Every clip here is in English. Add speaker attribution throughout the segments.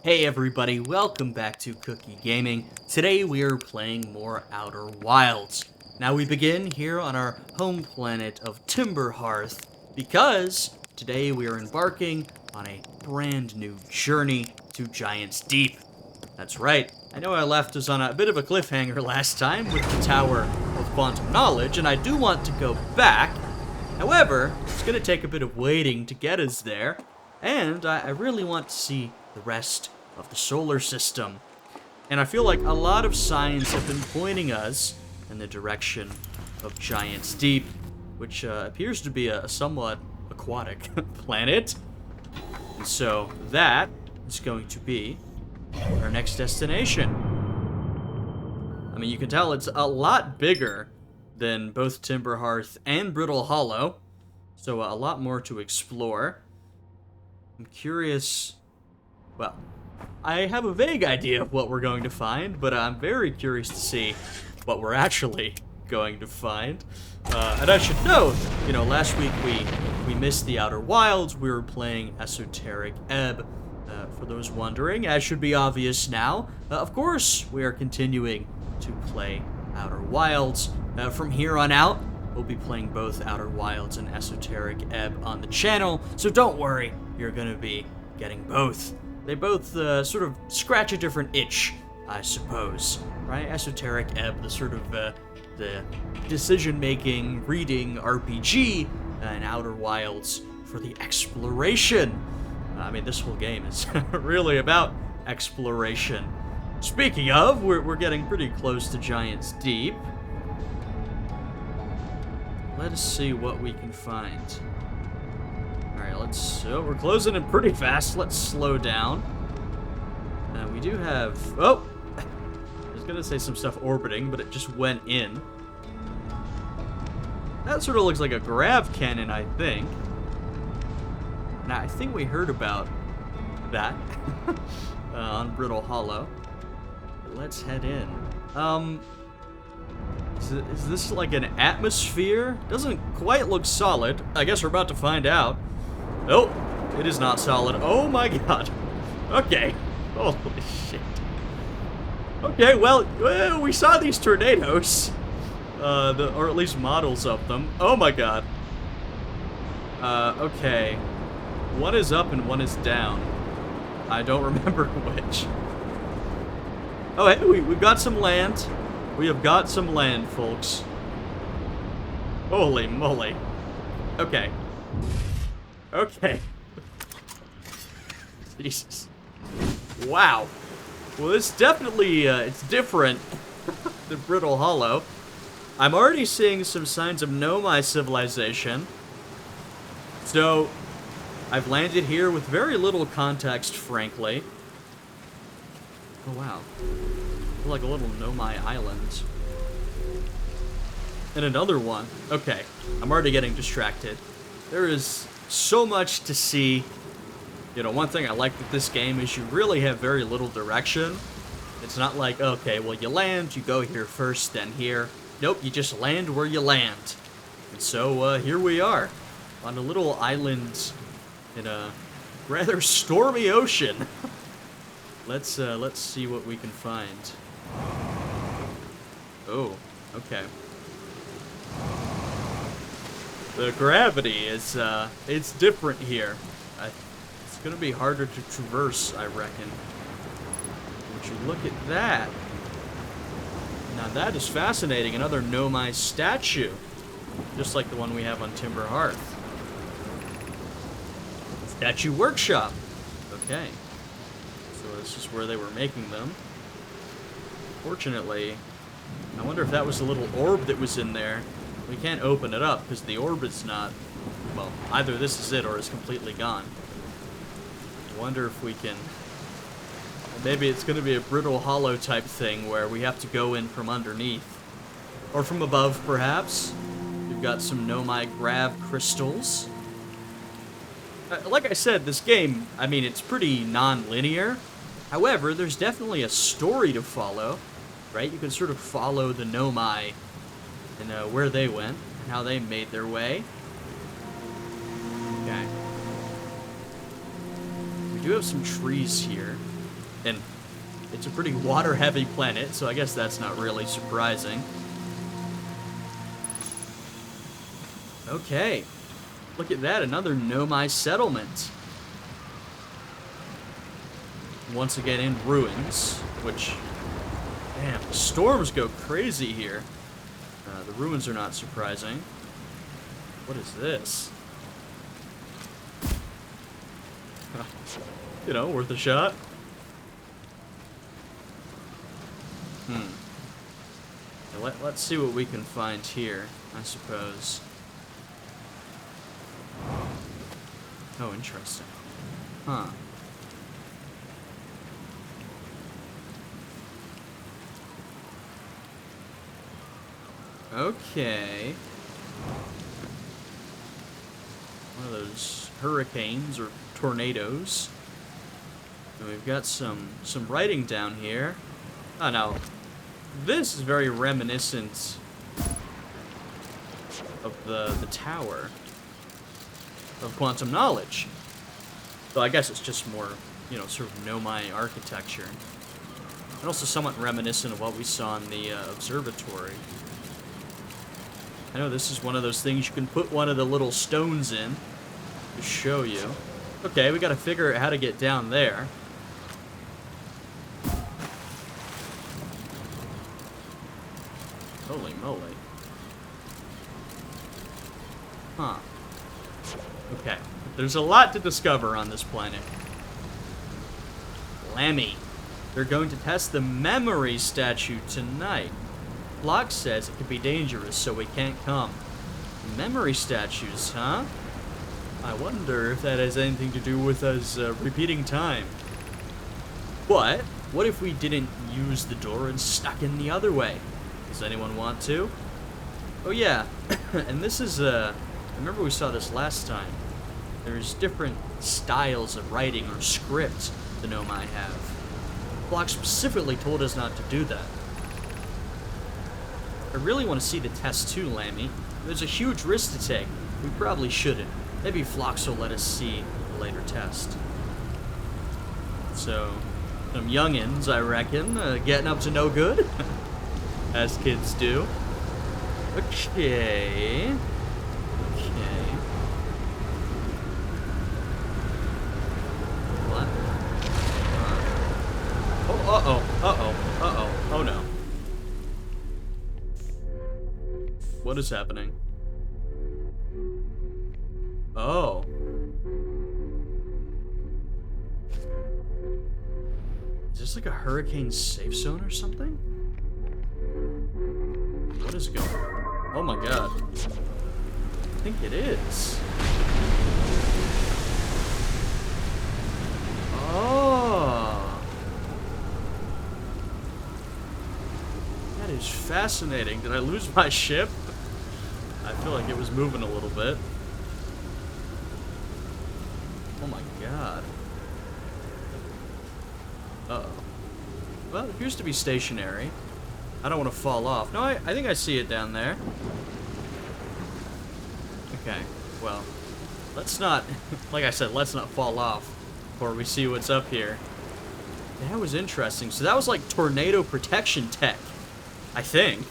Speaker 1: Hey everybody, welcome back to Cookie Gaming. Today we are playing more Outer Wilds. Now we begin here on our home planet of Timberhearth because today we are embarking on a brand new journey to Giant's Deep. That's right, I know I left us on a bit of a cliffhanger last time with the Tower of Quantum Knowledge, and I do want to go back. However, it's going to take a bit of waiting to get us there, and I really want to see the rest of the solar system. And I feel like a lot of signs have been pointing us in the direction of Giant's Deep, which appears to be a somewhat aquatic planet. And so that is going to be our next destination. I mean, you can tell it's a lot bigger than both Timberhearth and Brittle Hollow, so a lot more to explore. I'm curious. Well, I have a vague idea of what we're going to find, but I'm very curious to see what we're actually going to find. And I should note, last week we missed the Outer Wilds. We were playing Esoteric Ebb. For those wondering, as should be obvious now, of course, we are continuing to play Outer Wilds. From here on out, we'll be playing both Outer Wilds and Esoteric Ebb on the channel, so don't worry, you're going to be getting both. They both sort of scratch a different itch, I suppose, right? Esoteric Ebb, the sort of the decision-making, reading RPG, and Outer Wilds for the exploration. I mean, this whole game is really about exploration. Speaking of, we're getting pretty close to Giant's Deep. Let us see what we can find. Alright, we're closing in pretty fast. Let's slow down. We do have, I was gonna say some stuff orbiting, but it just went in. That sort of looks like a grav cannon, I think. And I think we heard about that on Brittle Hollow. Let's head in. Is this like an atmosphere? Doesn't quite look solid. I guess we're about to find out. Nope, it is not solid. Oh my god. Okay. Holy shit. Okay, well, we saw these tornadoes. Or at least models of them. Oh my god. Okay. One is up and one is down. I don't remember which. Oh, hey, we've got some land. We have got some land, folks. Holy moly. Okay. Okay. Jesus. Wow. Well, this definitely, it's different than Brittle Hollow. I'm already seeing some signs of Nomai civilization. So, I've landed here with very little context, frankly. Oh, wow. Like a little Nomai island. And another one. Okay, I'm already getting distracted. There is so much to see. One thing I like with this game is you really have very little direction. It's not like, okay, well, you land, you go here first, then here. Nope, you just land where you land. And so, here we are, on a little island in a rather stormy ocean. Let's see what we can find. Oh, okay. The gravity is, it's different here. It's gonna be harder to traverse, I reckon. Would you look at that? Now that is fascinating. Another Nomai statue. Just like the one we have on Timberhearth. Statue Workshop. Okay. So this is where they were making them. Fortunately, I wonder if that was a little orb that was in there. We can't open it up because the orb is not, well, either this is it or it's completely gone. I wonder if we can, maybe it's going to be a Brittle Hollow type thing where we have to go in from underneath. Or from above, perhaps. We've got some Nomai grav crystals. Like I said, this game, I mean, it's pretty non-linear. However, there's definitely a story to follow, right? You can sort of follow the Nomai and where they went and how they made their way. Okay. We do have some trees here. And it's a pretty water-heavy planet, so I guess that's not really surprising. Okay. Look at that, another Nomai settlement. Once again in ruins, which, damn, the storms go crazy here. The ruins are not surprising. What is this? You know, worth a shot. Now let's see what we can find here, I suppose. Oh, interesting. Huh. Okay. One of those hurricanes or tornadoes. And we've got some writing down here. Oh, now, this is very reminiscent of the tower of quantum knowledge. So I guess it's just more, you know, sort of Nomai architecture. And also somewhat reminiscent of what we saw in the observatory. I know this is one of those things you can put one of the little stones in to show you. Okay, we gotta figure out how to get down there. Holy moly. Huh. Okay. There's a lot to discover on this planet. Lammy. They're going to test the memory statue tonight. Locke says it could be dangerous, so we can't come. Memory statues, huh? I wonder if that has anything to do with us repeating time. But what if we didn't use the door and stuck in the other way? Does anyone want to? Oh yeah, and this is, I remember we saw this last time. There's different styles of writing or script the Nomai have. Block specifically told us not to do that. I really want to see the test too, Lammy. There's a huge risk to take. We probably shouldn't. Maybe Phlox will let us see the later test. So, some youngins, I reckon, getting up to no good. As kids do. Okay. Okay. What? Oh, uh-oh. Uh-oh. Uh-oh. Oh, no. What is happening? Oh. Is this like a hurricane safe zone or something? What is going on? Oh my god. I think it is. Oh. That is fascinating. Did I lose my ship? I feel like it was moving a little bit. Oh my god. Uh-oh. Well, it appears to be stationary. I don't want to fall off. No, I think I see it down there. Okay, well, let's not, like I said, let's not fall off before we see what's up here. That was interesting. So that was like tornado protection tech, I think.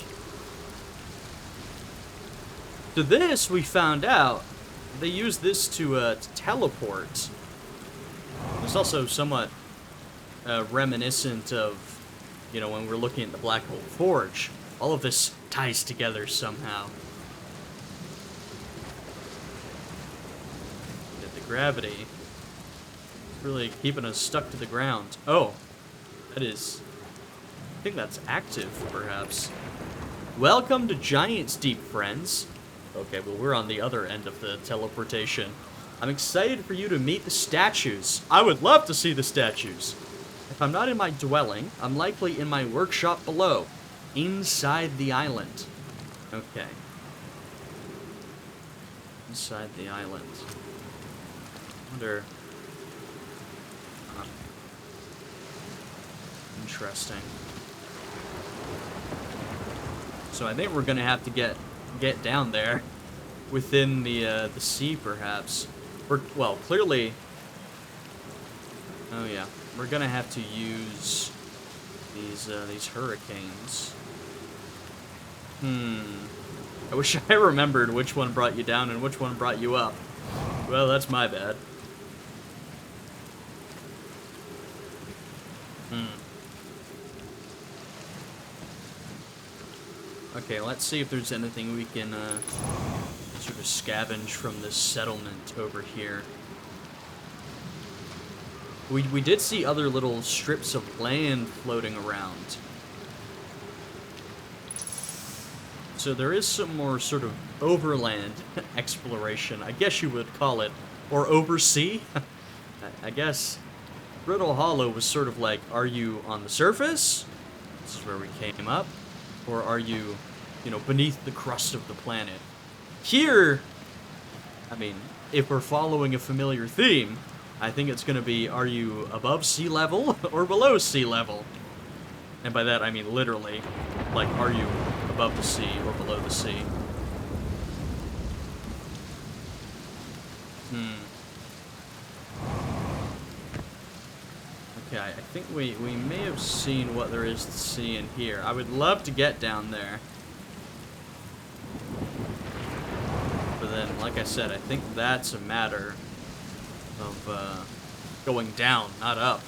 Speaker 1: So this, we found out, they use this to teleport. It's also somewhat reminiscent of, you know, when we're looking at the Black Hole Forge. All of this ties together somehow. The gravity is really keeping us stuck to the ground. Oh, that is, I think that's active, perhaps. Welcome to Giant's Deep, friends. Okay, well, we're on the other end of the teleportation. I'm excited for you to meet the statues. I would love to see the statues. If I'm not in my dwelling, I'm likely in my workshop below, inside the island. Okay. Inside the island. Wonder. Interesting. So I think we're gonna have to get down there, within the sea, perhaps. Well, clearly. Oh yeah. we're gonna have to use these hurricanes. I wish I remembered which one brought you down and which one brought you up. Well, that's my bad. Okay, let's see if there's anything we can sort of scavenge from this settlement over here. We did see other little strips of land floating around. So there is some more sort of overland exploration, I guess you would call it. Or oversea? I guess Brittle Hollow was sort of like, are you on the surface? This is where we came up. Or are you, you know, beneath the crust of the planet? Here, I mean, if we're following a familiar theme, I think it's going to be, are you above sea level or below sea level? And by that, I mean literally, like, are you above the sea or below the sea? Okay, I think we may have seen what there is to see in here. I would love to get down there. But then, like I said, I think that's a matter of going down, not up.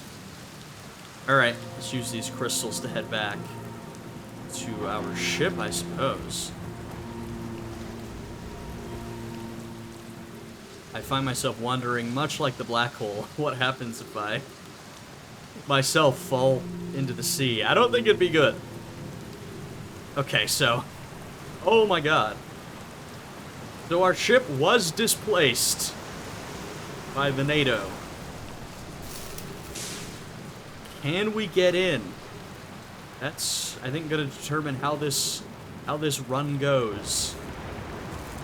Speaker 1: Alright, let's use these crystals to head back to our ship, I suppose. I find myself wondering, much like the black hole, what happens if I myself fall into the sea? I don't think it'd be good. Okay, so, oh my god. So our ship was displaced by the NATO. Can we get in? That's, I think, going to determine how this run goes.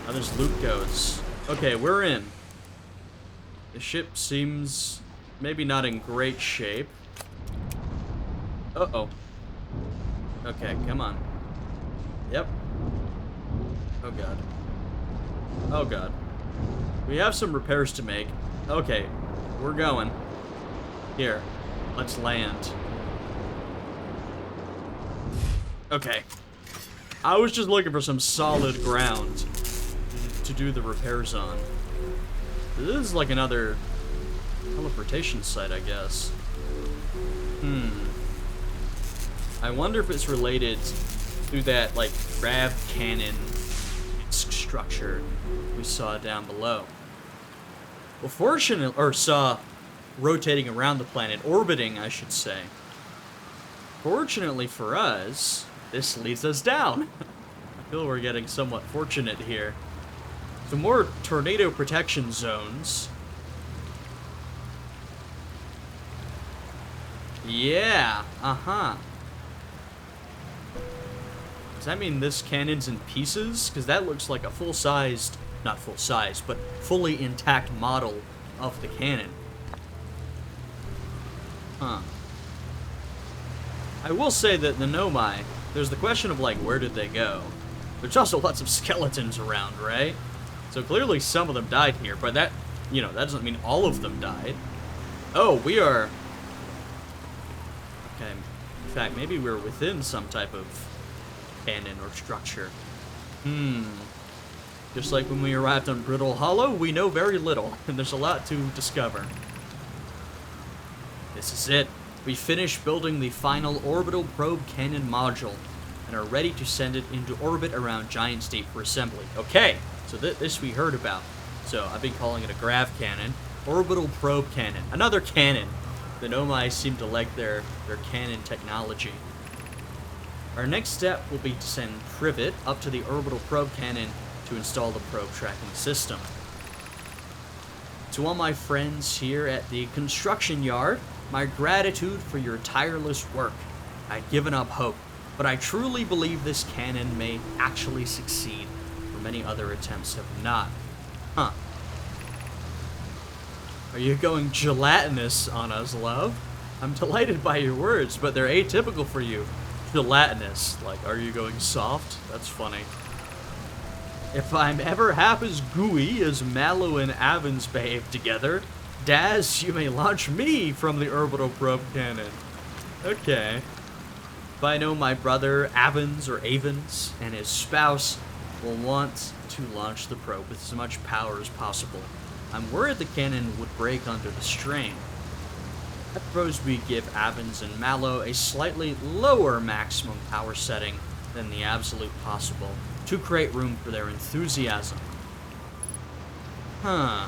Speaker 1: How this loop goes. Okay, we're in. The ship seems maybe not in great shape. Uh-oh. Okay, come on. Yep. Oh god. Oh god. We have some repairs to make. Okay, we're going. Here, let's land. Okay. I was just looking for some solid ground to do the repairs on. This is like another teleportation site, I guess. I wonder if it's related to that, like, grav cannon structure we saw down below. Well, fortunately, or saw rotating around the planet, orbiting, I should say. Fortunately for us, this leads us down. I feel we're getting somewhat fortunate here. Some more tornado protection zones. Yeah, Does that mean this cannon's in pieces? Because that looks like a full-sized, not full-size, but fully intact model of the cannon. Huh. I will say that the Nomai, there's the question of, like, where did they go? There's also lots of skeletons around, right? So clearly some of them died here, but that, you know, that doesn't mean all of them died. Oh, we are... Okay, in fact, maybe we're within some type of cannon or structure. Just like when we arrived on Brittle Hollow, we know very little, and there's a lot to discover. This is it. We finished building the final orbital probe cannon module, and are ready to send it into orbit around Giant State for assembly. Okay, so this we heard about. So I've been calling it a grav cannon. Orbital probe cannon. Another cannon. The Nomai seem to like their cannon technology. Our next step will be to send Privet up to the orbital probe cannon to install the probe tracking system. To all my friends here at the construction yard, my gratitude for your tireless work. I'd given up hope, but I truly believe this cannon may actually succeed, where many other attempts have not. Huh. Are you going gelatinous on us, love? I'm delighted by your words, but they're atypical for you. Gelatinous. Like, are you going soft? That's funny. If I'm ever half as gooey as Mallow and Avens behave together, Daz, you may launch me from the orbital probe cannon. Okay. But I know my brother, Avens, or Avens, and his spouse will want to launch the probe with as much power as possible. I'm worried the cannon would break under the strain. I propose we give Avens and Mallow a slightly lower maximum power setting than the absolute possible to create room for their enthusiasm. Huh.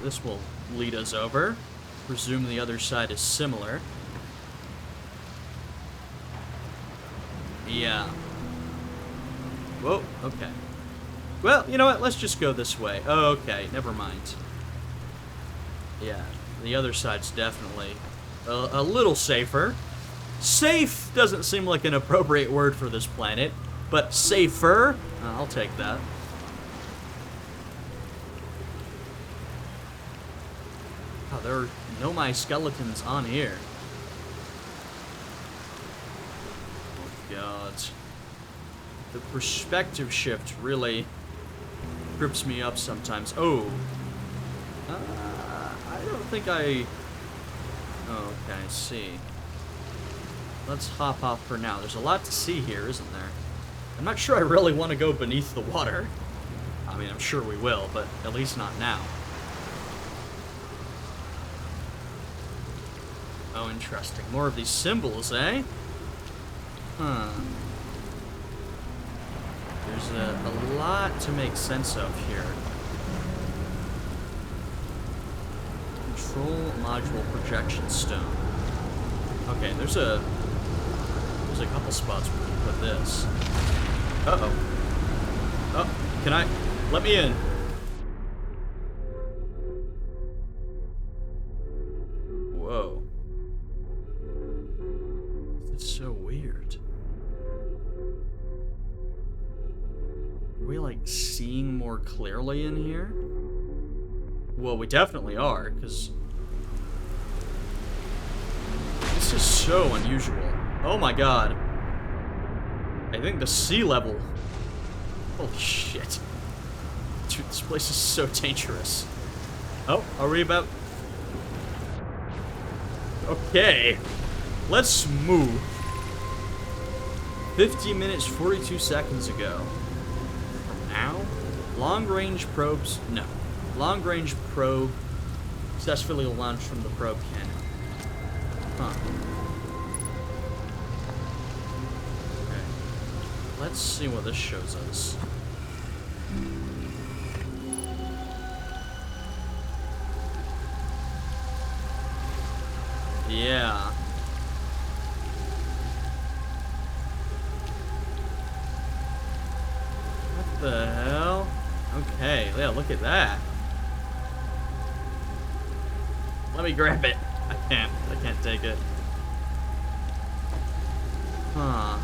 Speaker 1: This will lead us over. Presume the other side is similar. Yeah. Whoa, okay. Well, you know what? Let's just go this way. Oh, okay, never mind. Yeah, the other side's definitely a little safer. Safe doesn't seem like an appropriate word for this planet, but safer, I'll take that. Oh, there are no my skeletons on here. Oh, God. The perspective shift really trips me up sometimes. Oh. I don't think I... Oh, okay, I see. Let's hop off for now. There's a lot to see here, isn't there? I'm not sure I really want to go beneath the water. I mean, I'm sure we will, but at least not now. Oh, interesting. More of these symbols, eh? Huh. There's a lot to make sense of here. Control module projection stone. Okay, there's a couple spots where we can put this. Uh-oh. Oh, can I? Let me in. Whoa. This is so weird. Are we, like, seeing more clearly in here? Well, we definitely are, because this is so unusual. Oh my god. I think the sea level... Holy shit. Dude, this place is so dangerous. Oh, are we about... Okay. Let's move. 50 minutes, 42 seconds ago. From now? Long-range probes... No. Long-range probe successfully launched from the probe cannon. Huh. Okay. Let's see what this shows us. Yeah. What the hell? Okay, yeah, look at that. Let me grab it. I can't take it. Huh.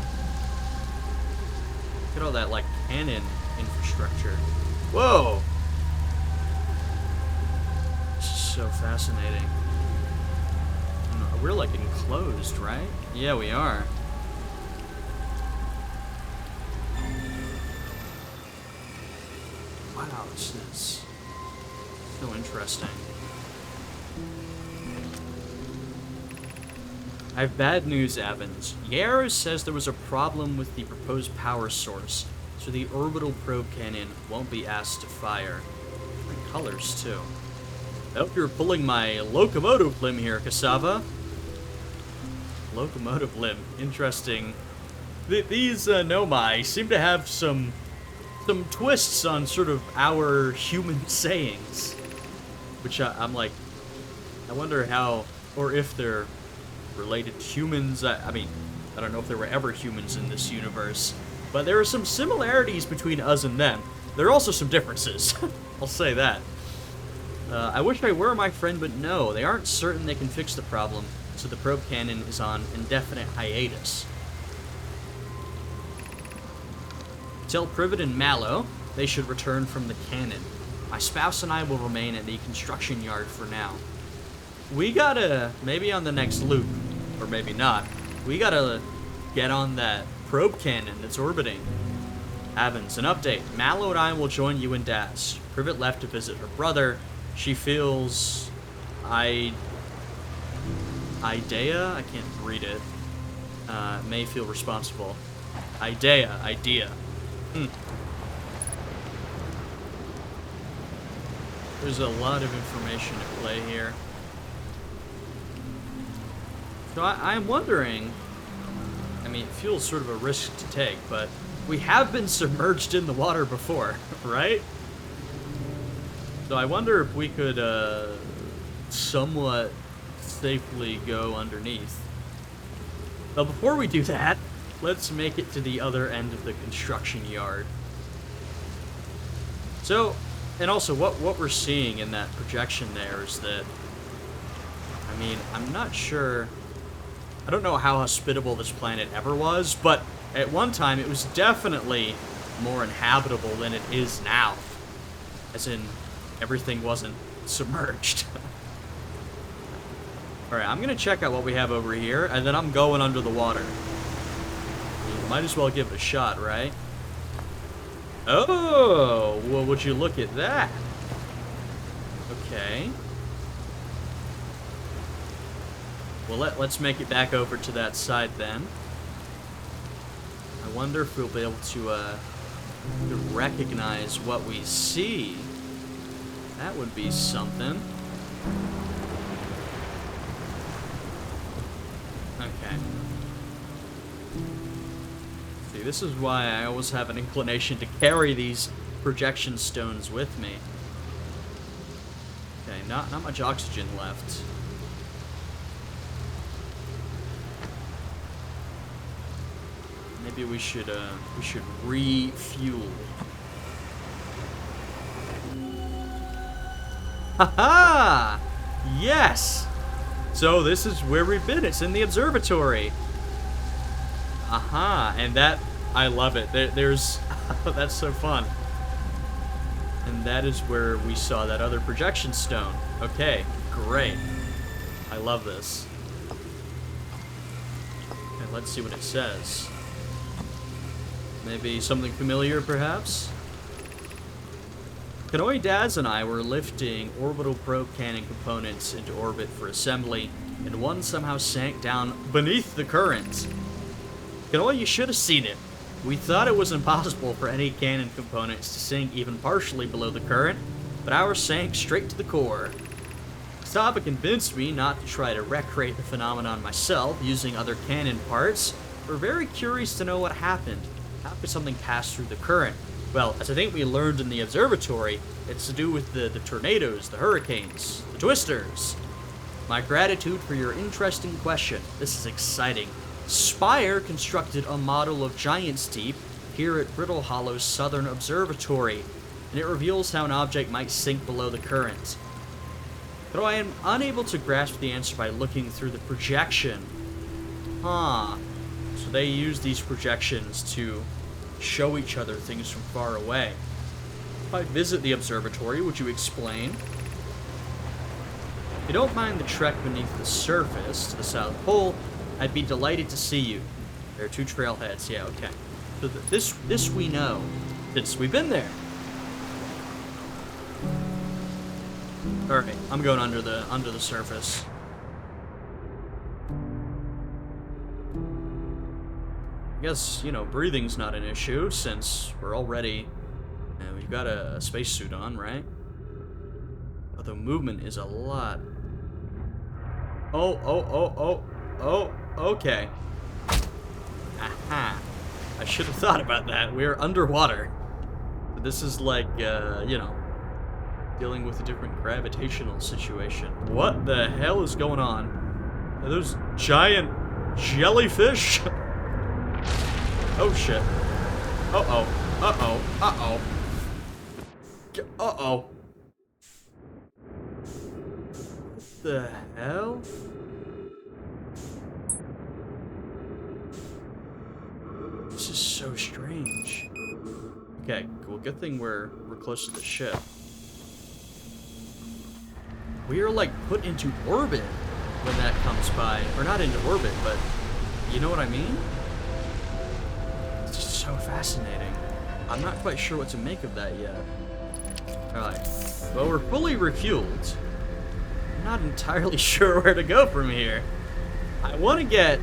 Speaker 1: Look at all that, like, cannon infrastructure. Whoa! This is so fascinating. We're, like, enclosed, right? Yeah, we are. Wow, this is so interesting. I have bad news, Evans. Yarrow says there was a problem with the proposed power source, so the orbital probe cannon won't be asked to fire. Different colors, too. I hope you're pulling my locomotive limb here, Cassava. Locomotive limb. Interesting. These Nomai seem to have some twists on sort of our human sayings. Which I'm like, I wonder how, or if they're related to humans. I mean, I don't know if there were ever humans in this universe, but there are some similarities between us and them. There are also some differences. I'll say that. I wish I were, my friend, but no, they aren't certain they can fix the problem, so the probe cannon is on indefinite hiatus. Tell Privet and Mallow they should return from the cannon. My spouse and I will remain at the construction yard for now. We gotta, maybe on the next loop, or maybe not, we gotta get on that probe cannon that's orbiting. Havens, an update. Mallow and I will join you and Daz. Privet left to visit her brother. She feels... Idea? I can't read it. May feel responsible. Idea. There's a lot of information at play here. So I'm wondering... I mean, it feels sort of a risk to take, but we have been submerged in the water before, right? So I wonder if we could somewhat safely go underneath. But before we do that, let's make it to the other end of the construction yard. So, and also what we're seeing in that projection there is that, I mean, I'm not sure... I don't know how hospitable this planet ever was, but at one time it was definitely more inhabitable than it is now. As in, everything wasn't submerged. Alright, I'm gonna check out what we have over here, and then I'm going under the water. Might as well give it a shot, right? Oh, well, would you look at that? Okay. Well, let's make it back over to that side then. I wonder if we'll be able to recognize what we see. That would be something. Okay. See, this is why I always have an inclination to carry these projection stones with me. Okay, not much oxygen left. Maybe we should refuel. Haha! Yes! So this is where we've been. It's in the observatory. Aha! And that, I love it. There's, that's so fun. And that is where we saw that other projection stone. Okay, great. I love this. Okay, let's see what it says. Maybe something familiar, perhaps? Kanoi, Daz, and I were lifting orbital probe cannon components into orbit for assembly, and one somehow sank down beneath the current. Kanoi, you should have seen it. We thought it was impossible for any cannon components to sink even partially below the current, but ours sank straight to the core. Saba convinced me not to try to recreate the phenomenon myself using other cannon parts. We're very curious to know what happened. How could something pass through the current? Well, as I think we learned in the observatory, it's to do with the tornadoes, the hurricanes, the twisters. My gratitude for your interesting question. This is exciting. Spire constructed a model of Giant's Deep here at Brittle Hollow's Southern Observatory, and it reveals how an object might sink below the current. Though I am unable to grasp the answer by looking through the projection. Huh. So they use these projections to show each other things from far away. If I visit the observatory, would you explain? If you don't mind the trek beneath the surface to the South Pole, I'd be delighted to see you. There are 2 trailheads. Yeah, okay. So this we know, since we've been there. Alright, I'm going under the surface. I guess, you know, breathing's not an issue since we're already... we've got a spacesuit on, right? Although movement is a lot. Oh, okay. Aha. I should have thought about that. We're underwater. But this is like, you know, dealing with a different gravitational situation. What the hell is going on? Are those giant jellyfish? Oh shit. Uh-oh. Uh-oh. Uh-oh. Uh-oh. What the hell? This is so strange. Okay, cool. Good thing we're close to the ship. We are like put into orbit when that comes by. Or not into orbit, but you know what I mean? It's just so fascinating. I'm not quite sure what to make of that yet. Alright. Well, we're fully refueled. I'm not entirely sure where to go from here. I want to get...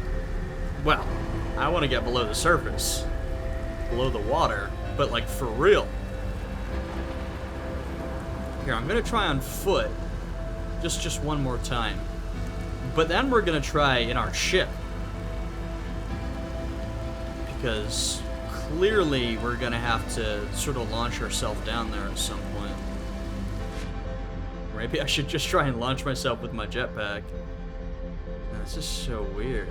Speaker 1: Well, I want to get below the surface. Below the water. But, like, for real. Here, I'm going to try on foot. Just one more time. But then we're going to try in our ship. Because clearly we're going to have to sort of launch ourselves down there at some point. Maybe I should just try and launch myself with my jetpack. This is so weird.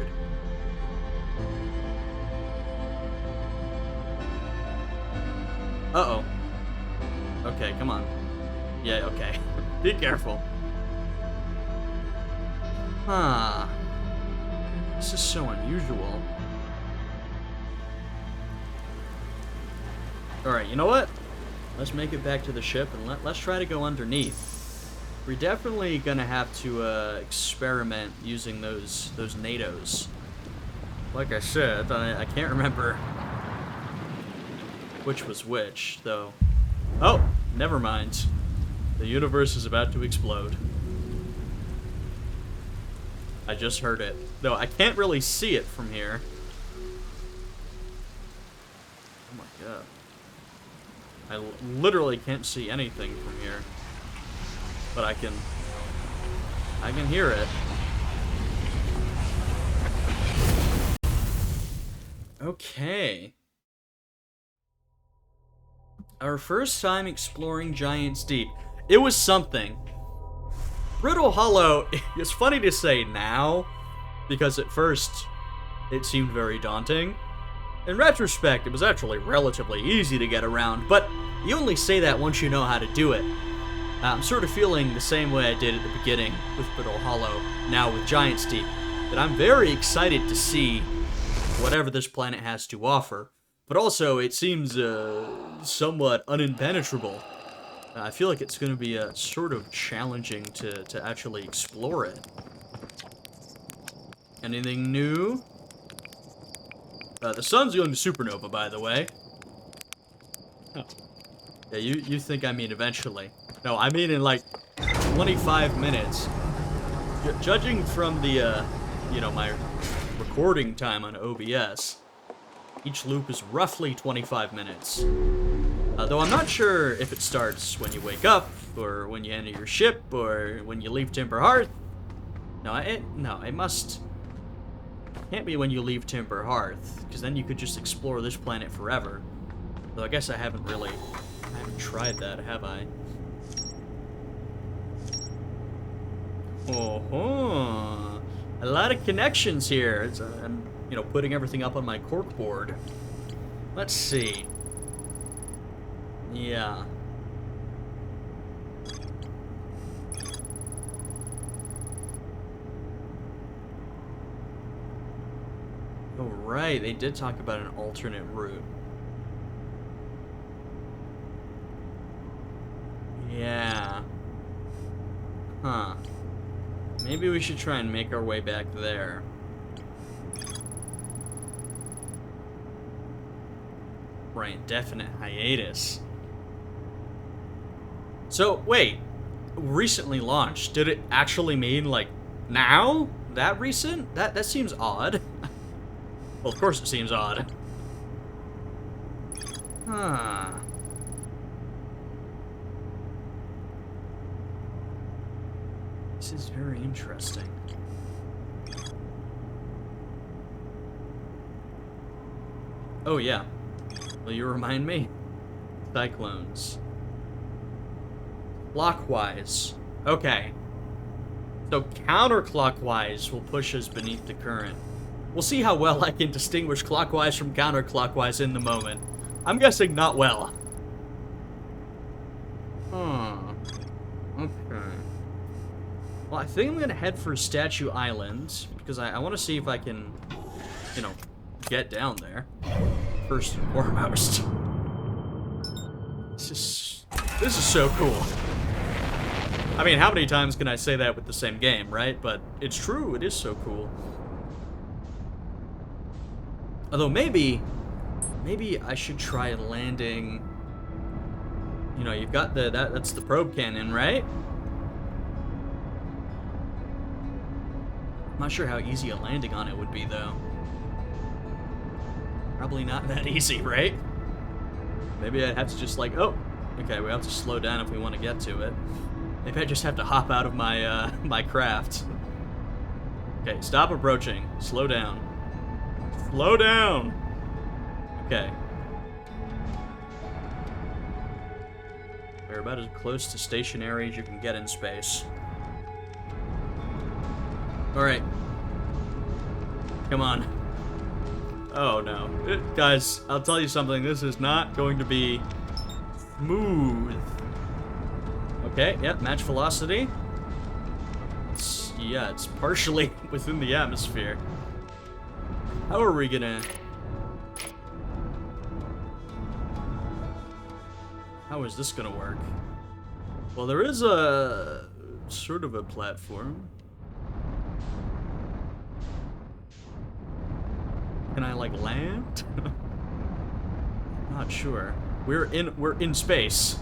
Speaker 1: Uh-oh. Okay, come on. Yeah, okay. Be careful. Huh. This is so unusual. Alright, you know what? Let's make it back to the ship and let's try to go underneath. We're definitely gonna have to experiment using those NATOs. Like I said, I can't remember which was which, though. Oh, never mind. The universe is about to explode. I just heard it. Though I can't really see it from here. Oh my god. I literally can't see anything from here. But I can hear it. Okay. Our first time exploring Giant's Deep. It was something. Brittle Hollow, it's funny to say now, because at first it seemed very daunting. In retrospect, it was actually relatively easy to get around, but you only say that once you know how to do it. I'm sort of feeling the same way I did at the beginning with Brittle Hollow, now with Giant's Deep, that I'm very excited to see whatever this planet has to offer, but also it seems somewhat unimpenetrable. I feel like it's going to be sort of challenging to actually explore it. Anything new? The sun's going to supernova, by the way. Oh. Yeah, you think I mean eventually. No, I mean in like 25 minutes. Judging from the, you know, my recording time on OBS, each loop is roughly 25 minutes. Though I'm not sure if it starts when you wake up, or when you enter your ship, or when you leave Timber Hearth. No, it must... Can't be when you leave Timber Hearth, because then you could just explore this planet forever. Though I guess I haven't tried that, have I? Oh, a lot of connections here. I'm, you know, putting everything up on my corkboard. Let's see. Yeah. Oh, right. They did talk about an alternate route. Yeah. Huh. Maybe we should try and make our way back there. Right, definite hiatus. So, wait. Recently launched. Did it actually mean, like, now? That recent? That seems odd. Well, of course it seems odd. Huh. This is very interesting. Oh, yeah. Will you remind me? Cyclones. Clockwise. Okay. So counterclockwise will push us beneath the current. We'll see how well I can distinguish clockwise from counterclockwise in the moment. I'm guessing not well. Okay. Well, I think I'm going to head for Statue Island, because I want to see if I can, you know, get down there. First and foremost. This is so cool. I mean, how many times can I say that with the same game, right? But it's true, it is so cool. Although maybe Maybe I should try landing... You know, you've got that's the probe cannon, right? I'm not sure how easy a landing on it would be, though. Probably not that easy, right? Maybe I'd have to just like, oh, okay, we have to slow down if we want to get to it. Maybe I just have to hop out of my my craft. Okay, stop approaching. Slow down. Slow down. Okay. We're about as close to stationary as you can get in space. Alright. Come on. Oh no. Guys, I'll tell you something. This is not going to be smooth. Okay, yep, match velocity. Yeah, it's partially within the atmosphere. How are we gonna... How is this gonna work? Well, there is a... sort of a platform. Can I, like, land? Not sure. We're in space.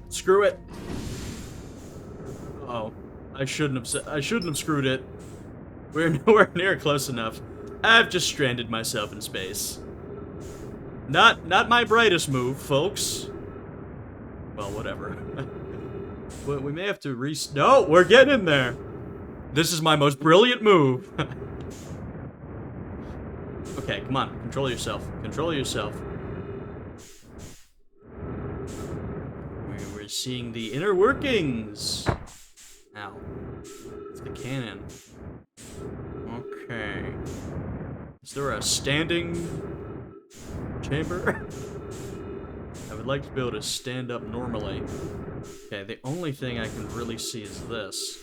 Speaker 1: Screw it. Oh, I shouldn't have screwed it. We're nowhere near close enough. I've just stranded myself in space. Not my brightest move, folks. Well, whatever. Well, we may have to No, we're getting in there. This is my most brilliant move. Okay, come on. Control yourself. Control yourself. We're seeing the inner workings. Ow. It's the cannon. Okay. Is there a standing chamber? I would like to be able to stand up normally. Okay, the only thing I can really see is this.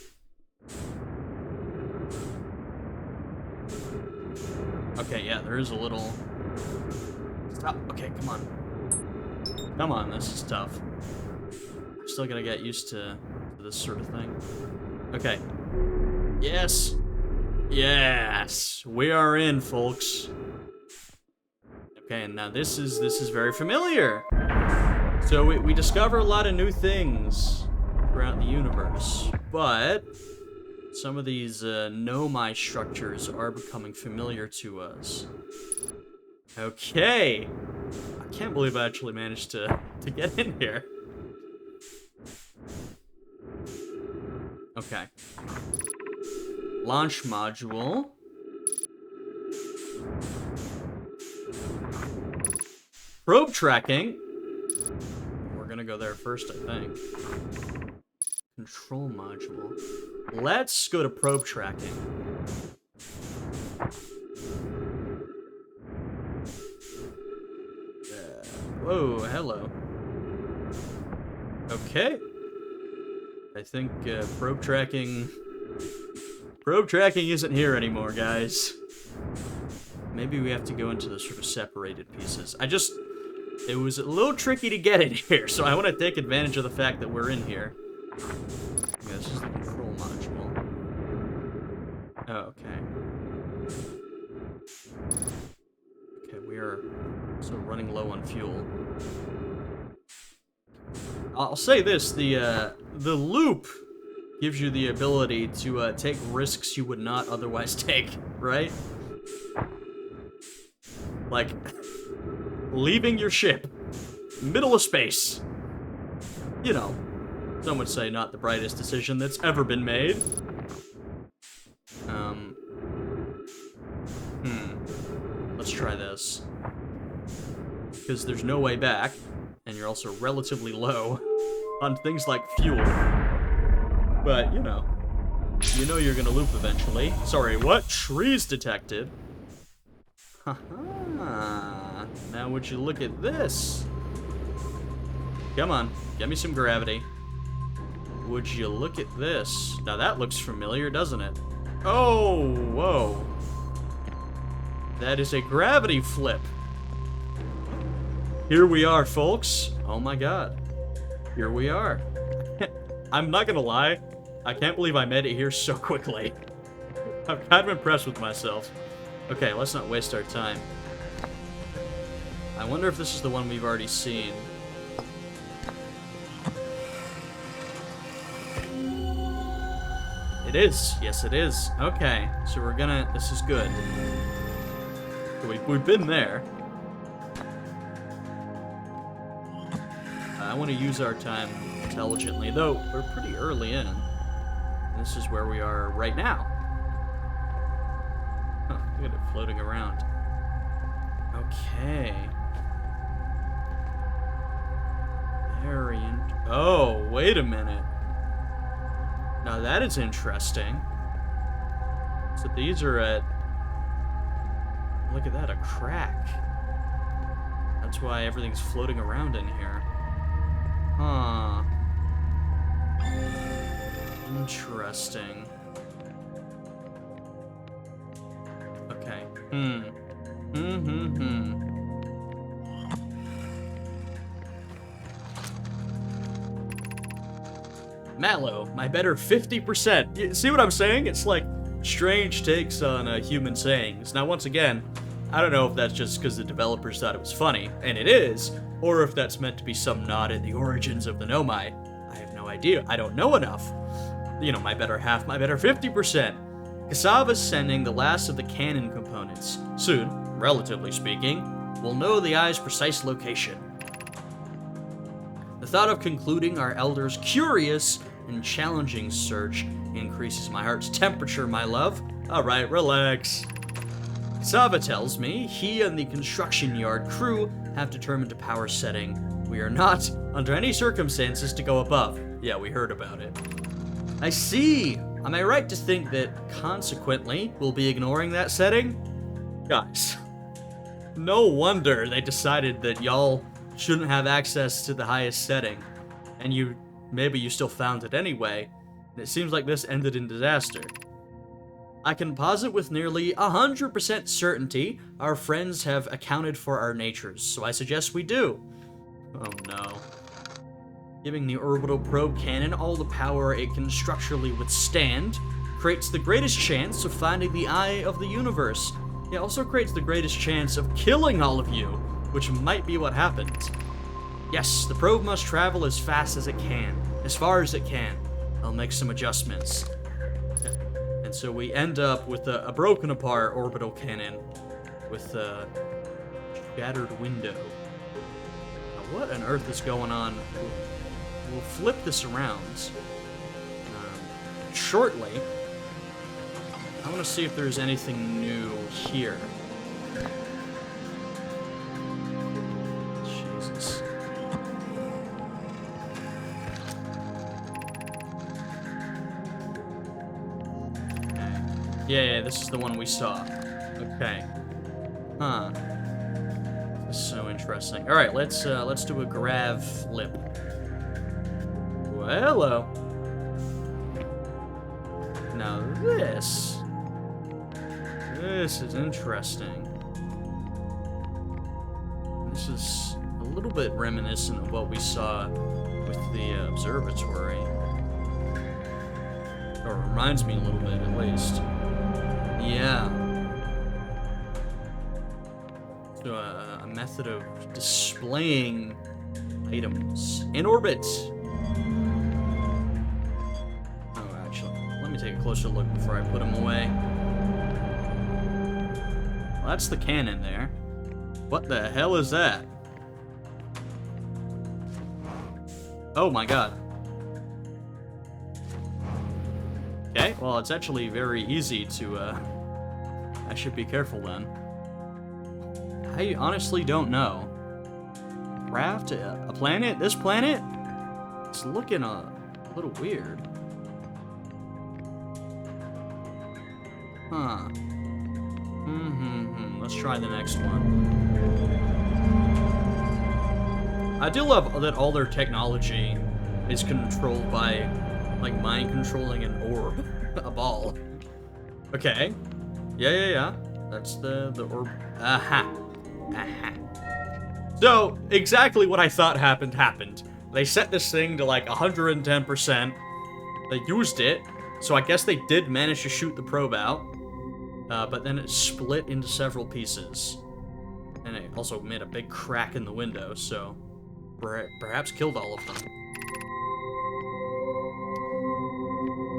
Speaker 1: Okay, yeah, there is a little... Stop. Okay, come on. Come on, this is tough. I'm still gonna get used to this sort of thing. Okay. Yes! Yes! We are in, folks. Okay, and now this is very familiar. So we discover a lot of new things throughout the universe, but some of these Nomai structures are becoming familiar to us. Okay. I can't believe I actually managed to get in here. Okay. Launch module. Probe tracking. We're gonna go there first, I think. Control module. Let's go to probe tracking. Whoa, hello. Okay. I think probe tracking isn't here anymore, guys. Maybe we have to go into the sort of separated pieces. It was a little tricky to get in here, so I want to take advantage of the fact that we're in here. Yeah, this is the control module. Oh, okay. Okay, we are also running low on fuel. I'll say this, the loop gives you the ability to take risks you would not otherwise take, right? Like, leaving your ship, middle of space. You know, some would say not the brightest decision that's ever been made. Let's try this. Because there's no way back, and you're also relatively low on things like fuel. But, you know you're gonna loop eventually. Sorry, what? Trees detected. Haha. Now would you look at this? Come on, get me some gravity. Would you look at this? Now that looks familiar, doesn't it? Oh, whoa. That is a gravity flip. Here we are, folks. Oh my god. Here we are. I'm not gonna lie. I can't believe I made it here so quickly. I'm kind of impressed with myself. Okay, let's not waste our time. I wonder if this is the one we've already seen. It is. Yes, it is. Okay, so we're gonna... This is good. We've been there. I want to use our time intelligently, though we're pretty early in. This is where we are right now. Huh, look at it floating around. Okay. Oh, wait a minute. Now that is interesting. So these are at... Look at that, a crack. That's why everything's floating around in here. Huh. Interesting. Okay. Mallow, my better 50%. You see what I'm saying? It's like strange takes on human sayings. Now, once again, I don't know if that's just because the developers thought it was funny, and it is, or if that's meant to be some nod at the origins of the Nomai. I have no idea. I don't know enough. You know, my better half, my better 50%. Kasava's sending the last of the cannon components. Soon, relatively speaking, we'll know the eye's precise location. The thought of concluding our elder's curious and challenging search increases my heart's temperature, my love. Alright, relax. Kasava tells me he and the construction yard crew have determined a power setting. We are not, under any circumstances, to go above. Yeah, we heard about it. I see. Am I right to think that, consequently, we'll be ignoring that setting? Guys, no wonder they decided that y'all shouldn't have access to the highest setting. And maybe you still found it anyway. And it seems like this ended in disaster. I can posit with nearly 100% certainty our friends have accounted for our natures, so I suggest we do. Oh no. Giving the orbital probe cannon all the power it can structurally withstand creates the greatest chance of finding the eye of the universe. It also creates the greatest chance of killing all of you, which might be what happens. Yes, the probe must travel as fast as it can, as far as it can. I'll make some adjustments. And so we end up with a broken apart orbital cannon with a shattered window. Now, what on earth is going on? We'll flip this around shortly. I want to see if there's anything new here. Jesus. Okay. Yeah, this is the one we saw. Okay. Huh. This is so interesting. All right, let's do a grav flip. Well, hello. Now this is interesting. This is a little bit reminiscent of what we saw with the observatory. Or reminds me a little bit, at least. Yeah. So a method of displaying items in orbit. Let me take a closer look before I put them away. Well, that's the cannon there. What the hell is that? Oh my god. Okay, well, it's actually very easy to, I should be careful then. I honestly don't know. Craft a planet? This planet? It's looking a little weird. Huh. Let's try the next one. I do love that all their technology is controlled by, like, mind controlling an orb. A ball. Okay. Yeah. That's the orb. Aha. So, exactly what I thought happened. They set this thing to, like, 110%. They used it. So I guess they did manage to shoot the probe out. but then it split into several pieces. And it also made a big crack in the window, so perhaps killed all of them.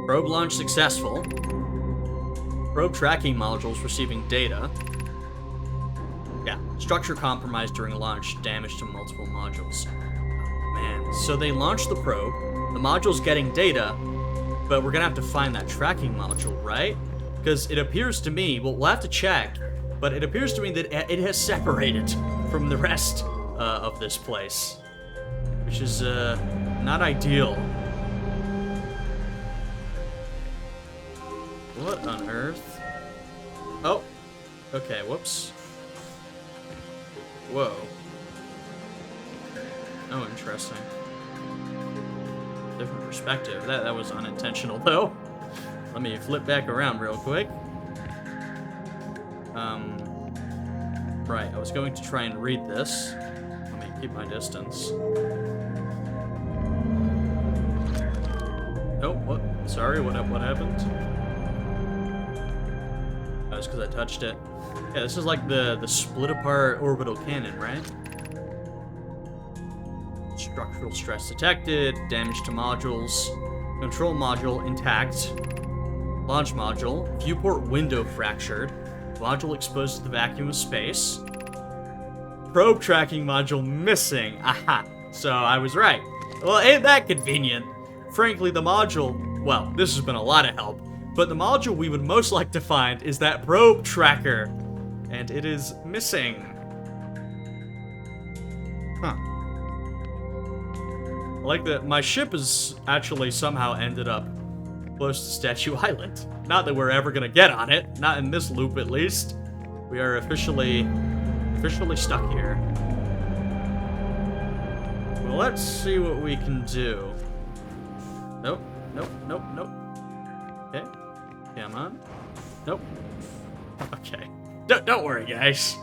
Speaker 1: Probe launch successful. Probe tracking modules receiving data. Yeah, structure compromised during launch, damage to multiple modules. Oh, man, so they launched the probe, the module's getting data, but we're gonna have to find that tracking module, right? Because it appears to me, well, we'll have to check, but it appears to me that it has separated from the rest of this place, which is not ideal. What on earth? Oh, okay, whoops. Whoa. Oh, interesting. Different perspective. That was unintentional, though. Let me flip back around real quick. Right, I was going to try and read this. Let me keep my distance. Oh, what? Sorry, what happened? That was because I touched it. Yeah, this is like the split-apart orbital cannon, right? Structural stress detected, damage to modules, control module intact, launch module, viewport window fractured, module exposed to the vacuum of space, probe tracking module missing. Aha! So I was right. Well, ain't that convenient? Frankly, the module, well, this has been a lot of help, but the module we would most like to find is that probe tracker, and it is missing. Huh. I like that my ship has actually somehow ended up close to Statue Island. Not that we're ever gonna get on it, not in this loop at least. We are officially stuck here. Well, let's see what we can do. Nope, nope, nope, nope. Okay, come on. Nope. Okay. Don't worry, guys.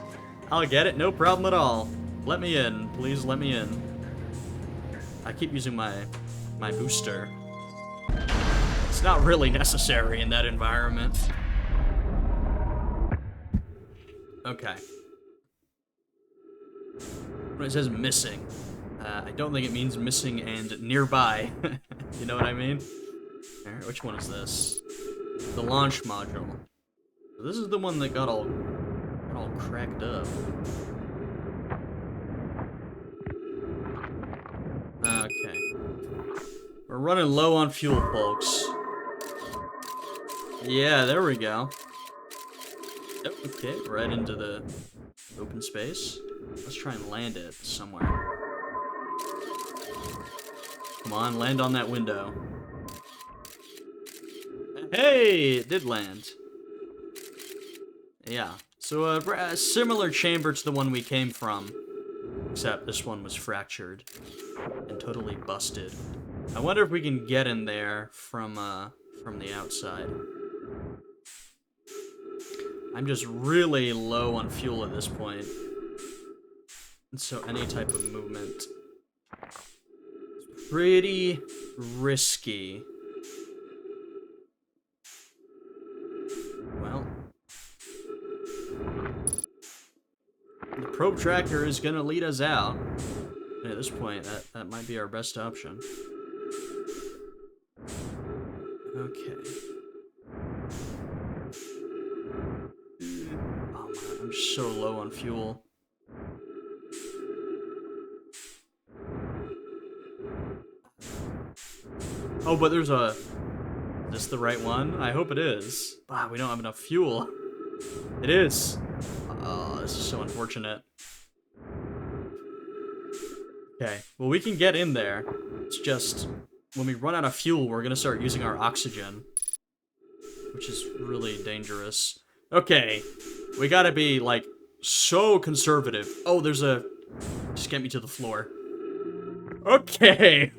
Speaker 1: I'll get it, no problem at all. Let me in, please let me in. I keep using my booster. It's not really necessary in that environment. Okay. When it says missing, I don't think it means missing and nearby. You know what I mean? Alright, which one is this? The launch module. So this is the one that got all cracked up. Okay. We're running low on fuel, folks. Yeah, there we go. Yep, okay, right into the open space. Let's try and land it somewhere. Come on, land on that window. Hey, it did land. Yeah, so a similar chamber to the one we came from, except this one was fractured and totally busted. I wonder if we can get in there from the outside. I'm just really low on fuel at this point. And so any type of movement is pretty risky. Well, the probe tracker is gonna lead us out. And at this point, that might be our best option. Okay. Oh man, I'm so low on fuel. Oh, but there's a... Is this the right one? I hope it is. Wow, we don't have enough fuel. It is. Oh, this is so unfortunate. Okay, well we can get in there. It's just... when we run out of fuel, we're gonna start using our oxygen. Which is really dangerous. Okay, we gotta be, like, so conservative. Oh, there's a... Just get me to the floor. Okay!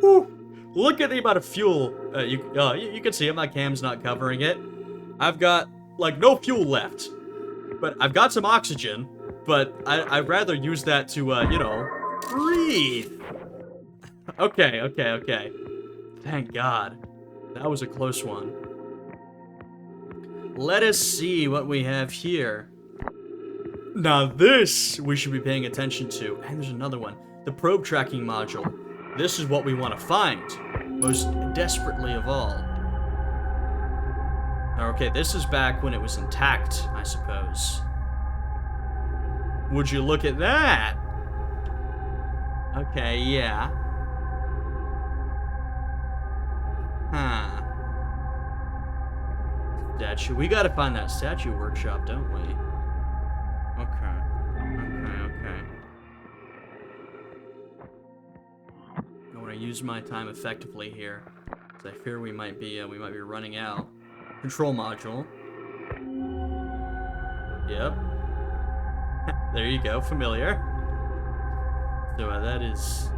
Speaker 1: Whew. Look at the amount of fuel. You can see it, my cam's not covering it. I've got, like, no fuel left. But I've got some oxygen, but I'd rather use that to, you know, breathe. Okay, okay, okay. Thank God. That was a close one. let us see what we have here. Now this we should be paying attention to. And there's another one. The probe tracking module. This is what we want to find. Most desperately of all. Okay, this is back when it was intact, I suppose. Would you look at that? Okay, yeah. Huh. Statue. We gotta find that statue workshop, don't we? Okay. I want to use my time effectively here, because I fear we might be running out. Control module. Yep. There you go, familiar. So that is...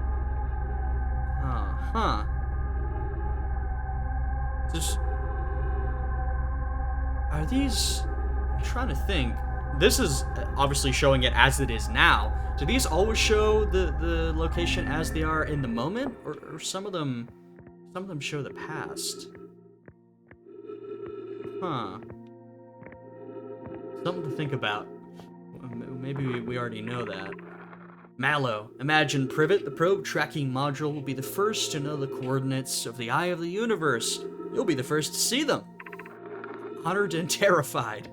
Speaker 1: Just... Are these... I'm trying to think. This is obviously showing it as it is now. Do these always show the location as they are in the moment? Or some of them show the past? Huh. Something to think about. Maybe we already know that. Mallow, imagine Privet, the probe tracking module, will be the first to know the coordinates of the eye of the universe. You'll be the first to see them. Honored and terrified.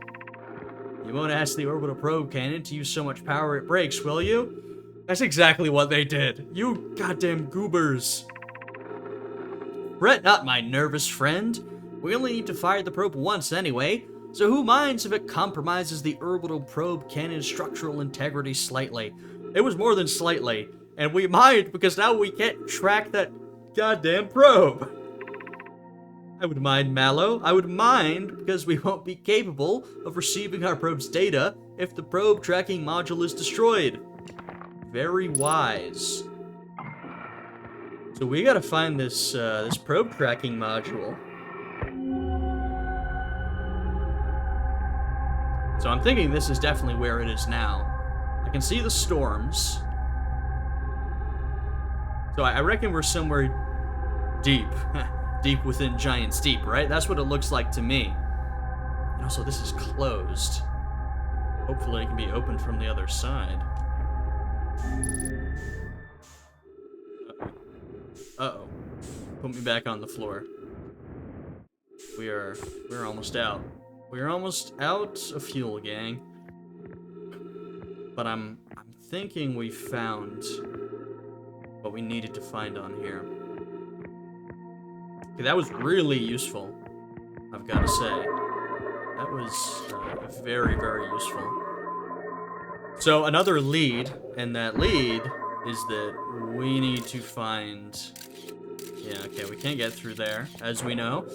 Speaker 1: You won't ask the orbital probe cannon to use so much power it breaks, will you? That's exactly what they did. You goddamn goobers. Fret not, my nervous friend. We only need to fire the probe once anyway, so who minds if it compromises the orbital probe cannon's structural integrity slightly? It was more than slightly, and we mind because now we can't track that goddamn probe. I would mind, Mallow. I would mind because we won't be capable of receiving our probe's data if the probe tracking module is destroyed. Very wise. So we gotta find this this probe tracking module. So I'm thinking this is definitely where it is now. I can see the storms. So I reckon we're somewhere deep. Deep within Giant's Deep, right? That's what it looks like to me. And also, this is closed. Hopefully it can be opened from the other side. Uh-oh. Put me back on the floor. We're almost out. We're almost out of fuel, gang. But I'm thinking we found what we needed to find on here. Okay, that was really useful, I've got to say. That was very, very useful. So another lead, and that lead is that we need to find... Yeah, okay, we can't get through there, as we know.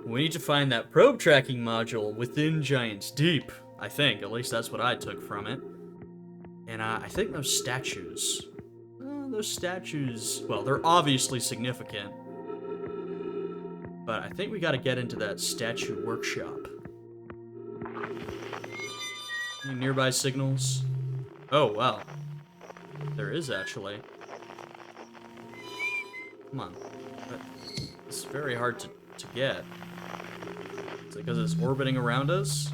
Speaker 1: We need to find that probe tracking module within Giant's Deep, I think. At least that's what I took from it. And I think those statues... those statues... Well, they're obviously significant. But I think we gotta get into that statue workshop. Any nearby signals? Oh, wow. There is, actually. Come on. It's very hard to get. Is it because it's orbiting around us?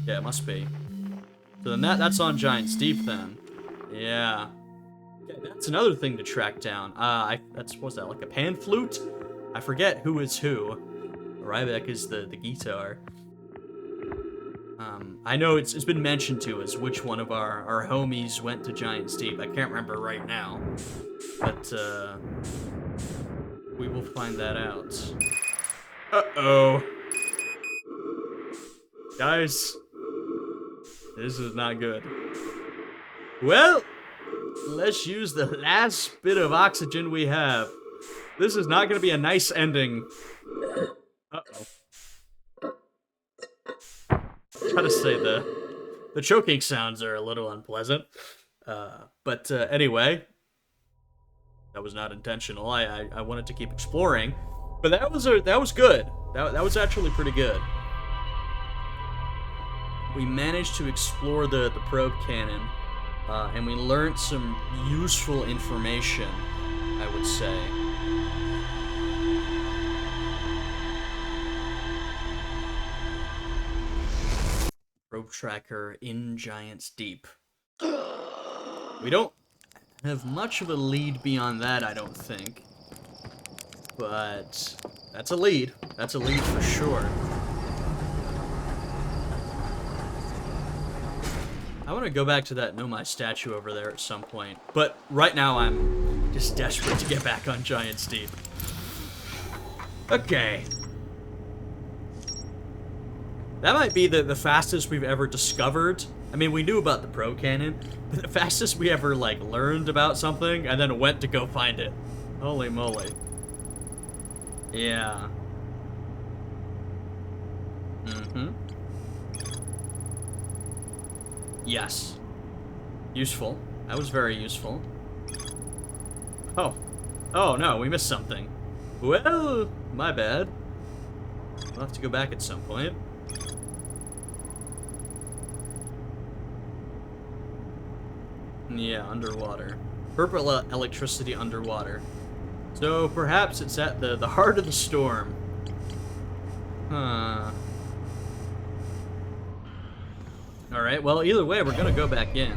Speaker 1: Yeah, it must be. So then that's on Giant's Deep, then. Yeah. Okay, that's another thing to track down. That's, what's that, like a pan flute? I forget who is who. Ryback is the guitar. I know it's been mentioned to us which one of our homies went to Giant's Deep. I can't remember right now. But, we will find that out. Uh-oh. Guys. This is not good. Well, let's use the last bit of oxygen we have. This is not going to be a nice ending. Uh-oh. Gotta say, the choking sounds are a little unpleasant. But anyway, that was not intentional. I wanted to keep exploring, but that was good. That was actually pretty good. We managed to explore the probe cannon, and we learned some useful information, I would say. probe tracker in Giant's Deep. We don't have much of a lead beyond that, I don't think. But that's a lead. That's a lead for sure. I want to go back to that Nomai statue over there at some point. But right now I'm just desperate to get back on Giant's Deep. Okay. That might be the fastest we've ever discovered. I mean, we knew about the Pro Cannon, but the fastest we ever, like, learned about something and then went to go find it. Holy moly. Yeah. Mm-hmm. Yes. Useful. That was very useful. Oh. Oh, no, we missed something. Well, my bad. We'll have to go back at some point. Yeah, underwater. Purple electricity underwater. So perhaps it's at the heart of the storm. Huh. Alright, well, either way, we're gonna go back in.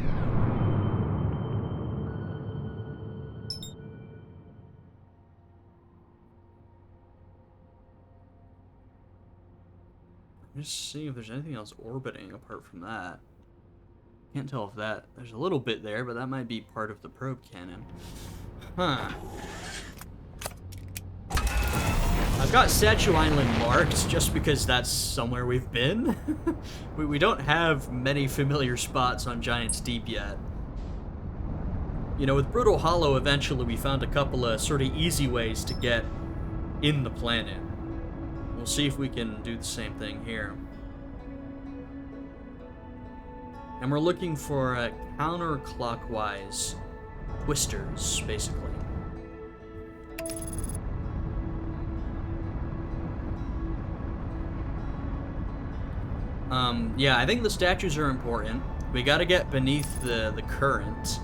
Speaker 1: Just seeing if there's anything else orbiting apart from that. Can't tell if that... There's a little bit there, but that might be part of the probe cannon. Huh. I've got Statue Island marked just because that's somewhere we've been. we don't have many familiar spots on Giant's Deep yet. You know, with Brutal Hollow, eventually we found a couple of sort of easy ways to get in the planet. We'll see if we can do the same thing here. And we're looking for counterclockwise twisters, basically. Yeah, I think the statues are important. We gotta get beneath the current.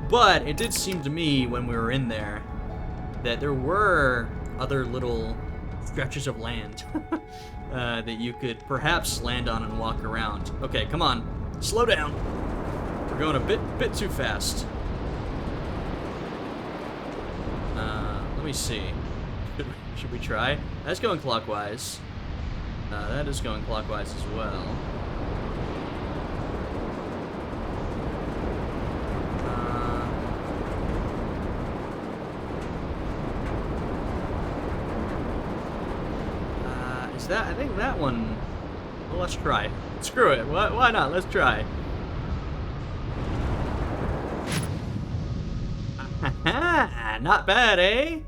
Speaker 1: But it did seem to me when we were in there that there were other little stretches of land that you could perhaps land on and walk around. Okay, come on. Slow down. We're going a bit too fast. Let me see. Should we try? That's going clockwise. That is going clockwise as well. Is that? I think that one. Well, let's try. Screw it. Why not? Let's try. Not bad, eh?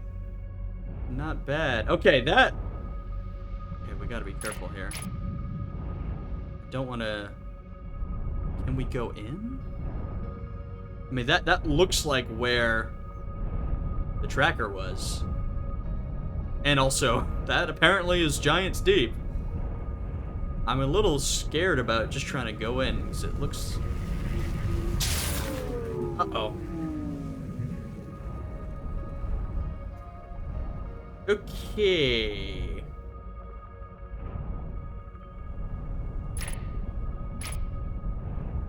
Speaker 1: Not bad. Okay, that... Okay, we gotta be careful here. Don't want to... Can we go in? I mean, that looks like where the tracker was. And also, that apparently is Giant's Deep. I'm a little scared about just trying to go in, because it looks... Uh-oh. Okay.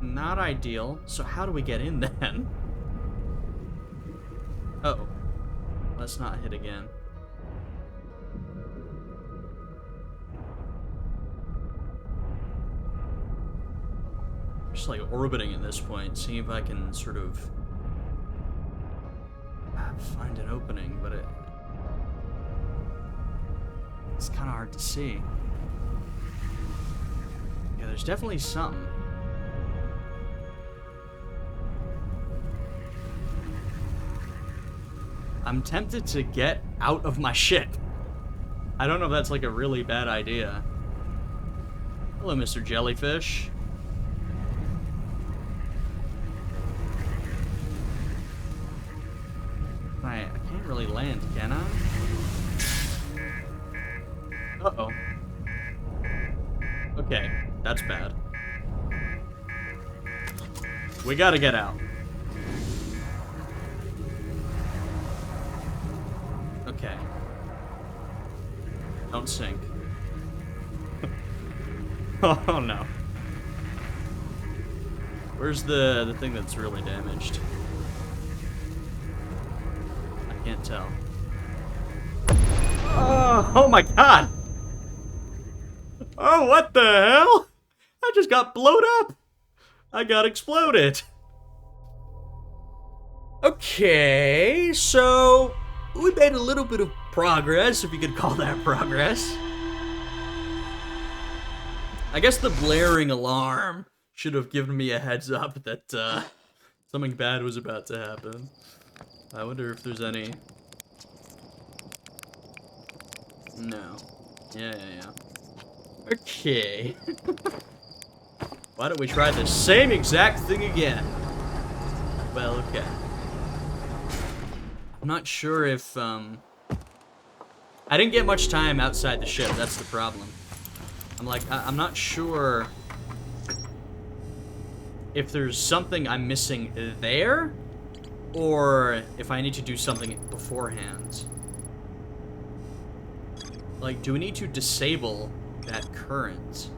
Speaker 1: Not ideal. So how do we get in then? Uh-oh. Let's not hit again. Just like orbiting at this point, seeing if I can sort of find an opening, but it's kind of hard to see. Yeah, there's definitely something. I'm tempted to get out of my ship. I don't know if that's like a really bad idea. Hello, Mr. Jellyfish. I can't really land, can I? Uh-oh. Okay, that's bad. We gotta get out. Okay. Don't sink. Oh no. Where's the thing that's really damaged? I can't tell. Oh my god! Oh, what the hell? I just got blowed up! I got exploded. Okay, so we made a little bit of progress, if you could call that progress. I guess the blaring alarm should have given me a heads up that something bad was about to happen. I wonder if there's any... No. Yeah. Okay. Why don't we try the same exact thing again? Well, okay. I'm not sure if, I didn't get much time outside the ship, that's the problem. I'm not sure if there's something I'm missing there, or if I need to do something beforehand. Like, do we need to disable that current?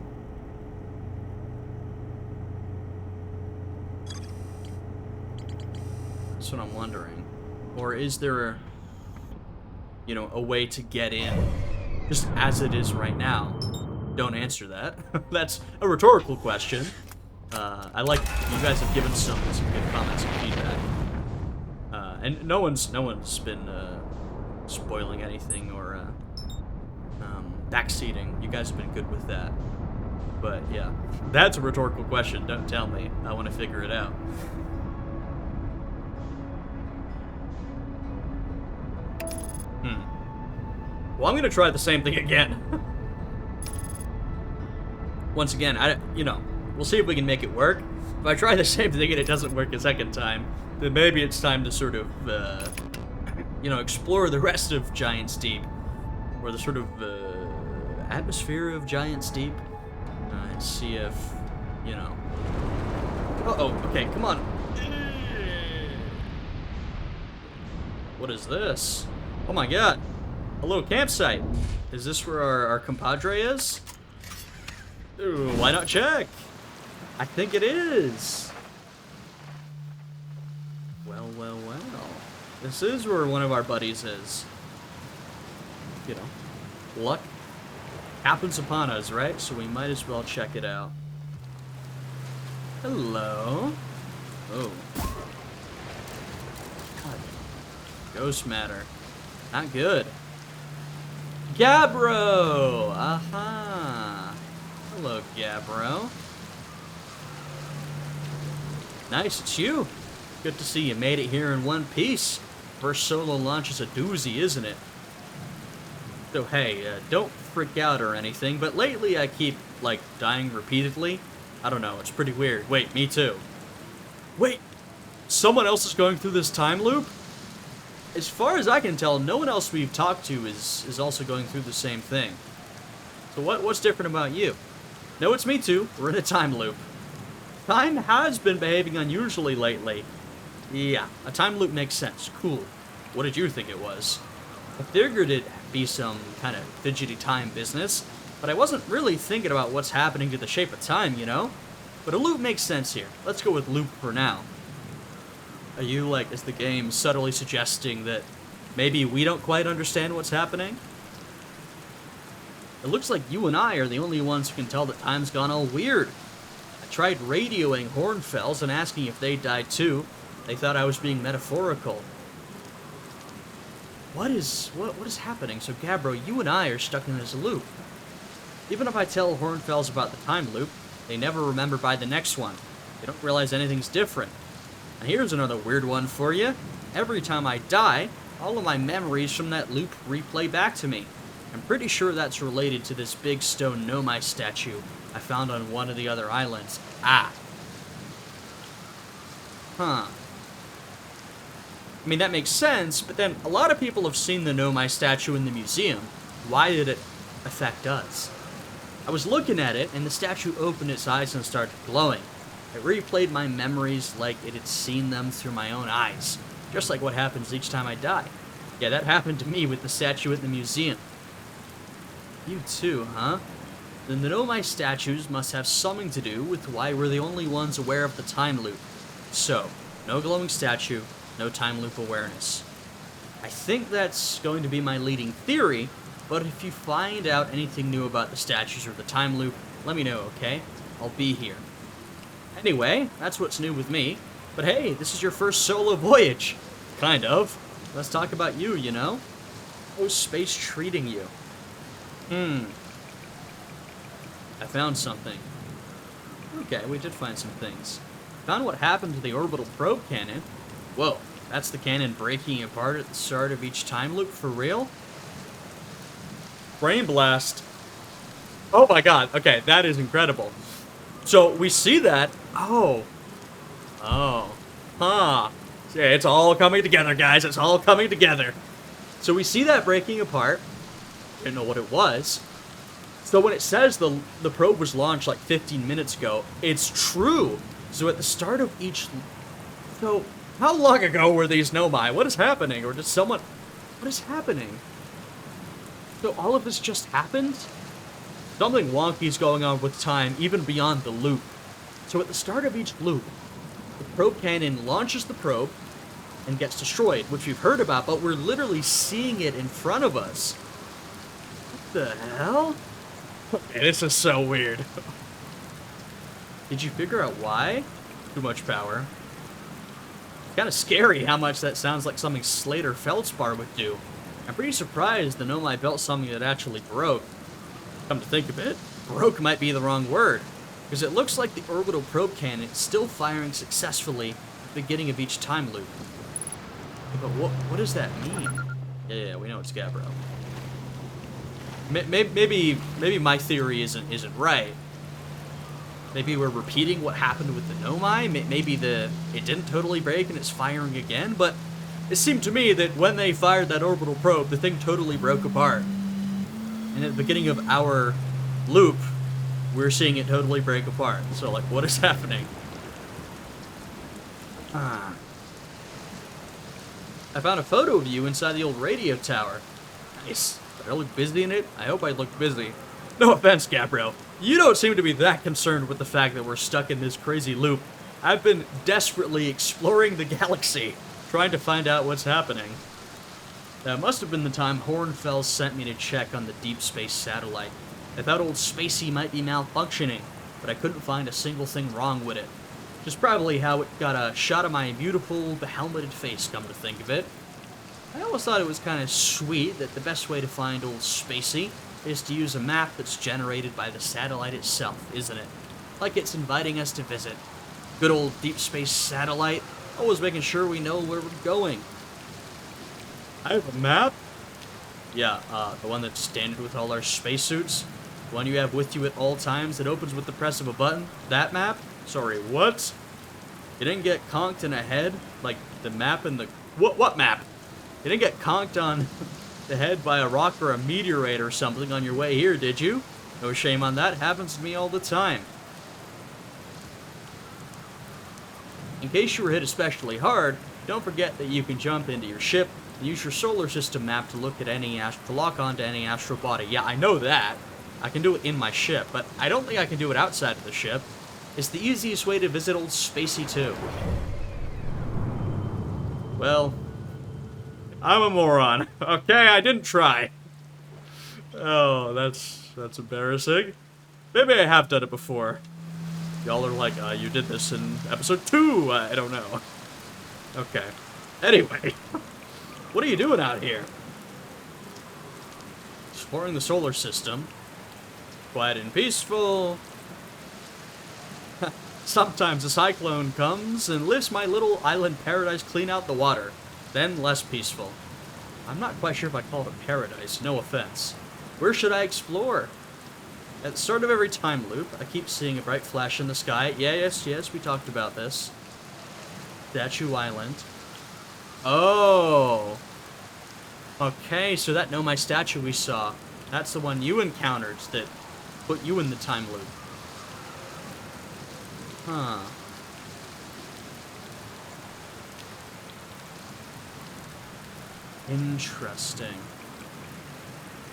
Speaker 1: That's what I'm wondering. Or is there, you know, a way to get in, just as it is right now? Don't answer that. That's a rhetorical question. I like you guys have given some good comments and feedback. And no one's been spoiling anything or backseating. You guys have been good with that. But yeah, that's a rhetorical question. Don't tell me. I want to figure it out. Well, I'm gonna try the same thing again. Once again, we'll see if we can make it work. If I try the same thing and it doesn't work a second time, then maybe it's time to sort of, explore the rest of Giant's Deep, or the sort of atmosphere of Giant's Deep, and see if, Uh-oh, okay, come on. What is this? Oh my god. A little campsite. Is this where our compadre is? Ooh, why not check? I think it is. Well. This is where one of our buddies is. Luck happens upon us, right? So we might as well check it out. Hello. Oh. God. Ghost matter. Not good. Gabbro! Aha! Hello, Gabbro. Nice, it's you. Good to see you made it here in one piece. First solo launch is a doozy, isn't it? So hey, don't freak out or anything, but lately I keep, dying repeatedly. I don't know, it's pretty weird. Wait, me too. Wait! Someone else is going through this time loop? As far as I can tell, no one else we've talked to is also going through the same thing. So what's different about you? No, it's me too. We're in a time loop. Time has been behaving unusually lately. Yeah, a time loop makes sense. Cool. What did you think it was? I figured it'd be some kind of fidgety time business, but I wasn't really thinking about what's happening to the shape of time, But a loop makes sense here. Let's go with loop for now. Are you, is the game subtly suggesting that maybe we don't quite understand what's happening? It looks like you and I are the only ones who can tell that time's gone all weird. I tried radioing Hornfells and asking if they died too. They thought I was being metaphorical. What is happening? So Gabbro, you and I are stuck in this loop. Even if I tell Hornfells about the time loop, they never remember by the next one. They don't realize anything's different. And here's another weird one for you. Every time I die, all of my memories from that loop replay back to me. I'm pretty sure that's related to this big stone Nomai statue I found on one of the other islands. Ah. Huh. I mean, that makes sense, but then a lot of people have seen the Nomai statue in the museum. Why did it affect us? I was looking at it, and the statue opened its eyes and started glowing. It replayed my memories like it had seen them through my own eyes, just like what happens each time I die. Yeah, that happened to me with the statue at the museum. You too, huh? then the Nomai statues must have something to do with why we're the only ones aware of the time loop. So, no glowing statue, no time loop awareness. I think that's going to be my leading theory, but if you find out anything new about the statues or the time loop, let me know, okay? I'll be here. Anyway, that's what's new with me. But hey, this is your first solo voyage. Kind of. Let's talk about you, you know? How's space treating you? I found something. Okay, we did find some things. Found what happened to the orbital probe cannon. Whoa, that's the cannon breaking apart at the start of each time loop for real? Brain blast. Oh my god, okay, that is incredible. So, we see that. Oh. Huh. Yeah, it's all coming together, guys. It's all coming together. So we see that breaking apart. Didn't know what it was. So when it says the probe was launched like 15 minutes ago, it's true. So at the start of each... So, how long ago were these Nomai? What is happening? Or did someone... What is happening? So all of this just happened? Something wonky's going on with time, even beyond the loop. So at the start of each loop, the probe cannon launches the probe and gets destroyed, which we've heard about, but we're literally seeing it in front of us. What the hell? Okay, this is so weird. Did you figure out why? Too much power. Kind of scary how much that sounds like something Slater Feldspar would do. I'm pretty surprised the Nomai built something that actually broke. Come to think of it, broke might be the wrong word, because it looks like the orbital probe cannon is still firing successfully at the beginning of each time loop. But what does that mean? Yeah, we know it's Gabbro. Maybe my theory isn't right. Maybe we're repeating what happened with the Nomai. Maybe it didn't totally break and it's firing again. But it seemed to me that when they fired that orbital probe, the thing totally broke apart. And at the beginning of our loop, we're seeing it totally break apart. So, like, what is happening? I found a photo of you inside the old radio tower. Nice. Did I look busy in it? I hope I looked busy. No offense, Gabbro. You don't seem to be that concerned with the fact that we're stuck in this crazy loop. I've been desperately exploring the galaxy, trying to find out what's happening. That must have been the time Hornfels sent me to check on the deep space satellite. I thought old Spacey might be malfunctioning, but I couldn't find a single thing wrong with it. Which is probably how it got a shot of my beautiful, behelmeted face, come to think of it. I always thought it was kind of sweet that the best way to find old Spacey is to use a map that's generated by the satellite itself, isn't it? Like it's inviting us to visit. Good old deep space satellite, always making sure we know where we're going. I have a map? Yeah, the one that's standard with all our spacesuits. The one you have with you at all times that opens with the press of a button. That map? Sorry, what? You didn't get conked in the head? Like, the map in the... What map? You didn't get conked on the head by a rock or a meteorite or something on your way here, did you? No shame on that. Happens to me all the time. In case you were hit especially hard, don't forget that you can jump into your ship and use your solar system map to look at to lock onto any astral body. Yeah, I know that. I can do it in my ship, but I don't think I can do it outside of the ship. It's the easiest way to visit old Spacey too. Well, I'm a moron. Okay, I didn't try. Oh, that's embarrassing. Maybe I have done it before. Y'all are like, you did this in episode 2. I don't know. Okay. Anyway, what are you doing out here? Exploring the solar system. Quiet and peaceful. Sometimes a cyclone comes and lifts my little island paradise clean out the water. Then less peaceful. I'm not quite sure if I call it a paradise, no offense. Where should I explore? At the start of every time loop, I keep seeing a bright flash in the sky. Yes, we talked about this. Statue Island. Oh. Okay, so that Nomai statue we saw, that's the one you encountered that put you in the time loop. Huh. Interesting.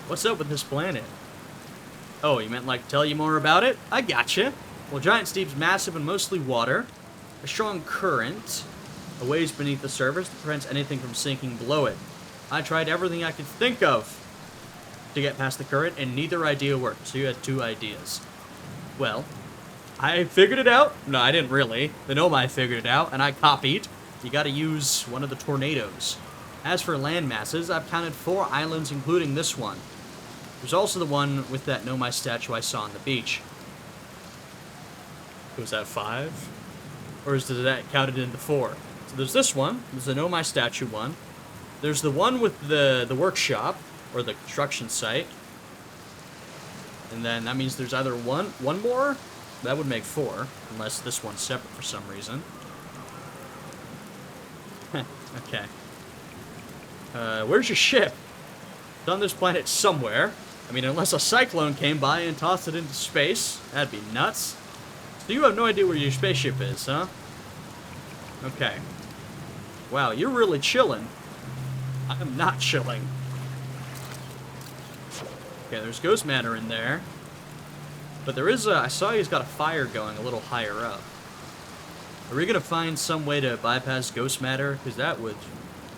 Speaker 1: What's up with this planet? Oh, you meant like tell you more about it? I gotcha. Well, Giant Steep's massive and mostly water. A strong current. A waves beneath the surface that prevents anything from sinking below it. I tried everything I could think of to get past the current, and neither idea worked. So you had 2 ideas. Well, I figured it out. No, I didn't really. The Nomai figured it out, and I copied. You gotta use one of the tornadoes. As for land masses, I've counted 4 islands, including this one. There's also the one with that Nomai statue I saw on the beach. Was that 5? Or is that counted into 4? So there's this one. There's the Nomai statue one. There's the one with the workshop, or the construction site. And then that means there's either one more. That would make 4, unless this one's separate for some reason. Okay. Where's your ship? It's on this planet somewhere. I mean, unless a cyclone came by and tossed it into space. That'd be nuts. So you have no idea where your spaceship is, huh? Okay. Wow, you're really chilling. I'm not chilling. Okay, there's ghost matter in there. But there is I saw he's got a fire going a little higher up. Are we gonna find some way to bypass ghost matter? Because that would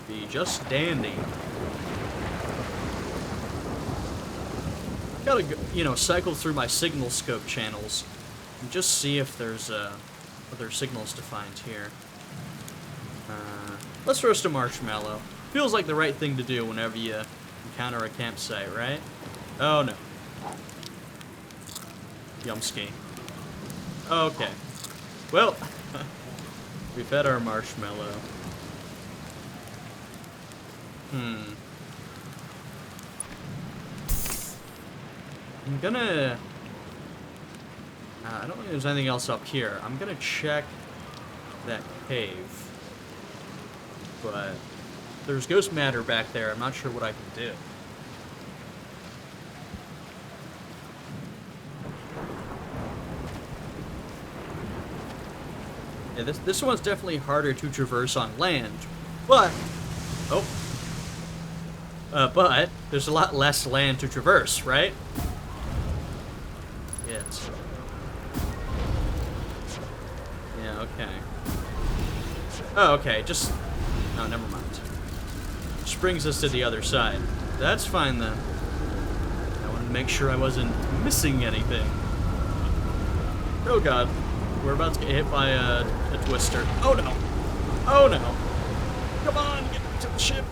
Speaker 1: be just dandy. Gotta, you know, cycle through my signal scope channels and just see if there's other signals to find here. Let's roast a marshmallow. Feels like the right thing to do whenever you encounter a campsite, right? Oh no. Yumski. Okay. Well, we fed our marshmallow. I'm gonna... I don't think there's anything else up here. I'm gonna check that cave. But there's ghost matter back there. I'm not sure what I can do. Yeah, this one's definitely harder to traverse on land, but but there's a lot less land to traverse, right? Yes. Yeah. Okay. Oh, okay. Just no, never mind. Which brings us to the other side. That's fine then. I wanted to make sure I wasn't missing anything. Oh god. We're about to get hit by a twister. Oh no! Oh no! Come on, get to the ship!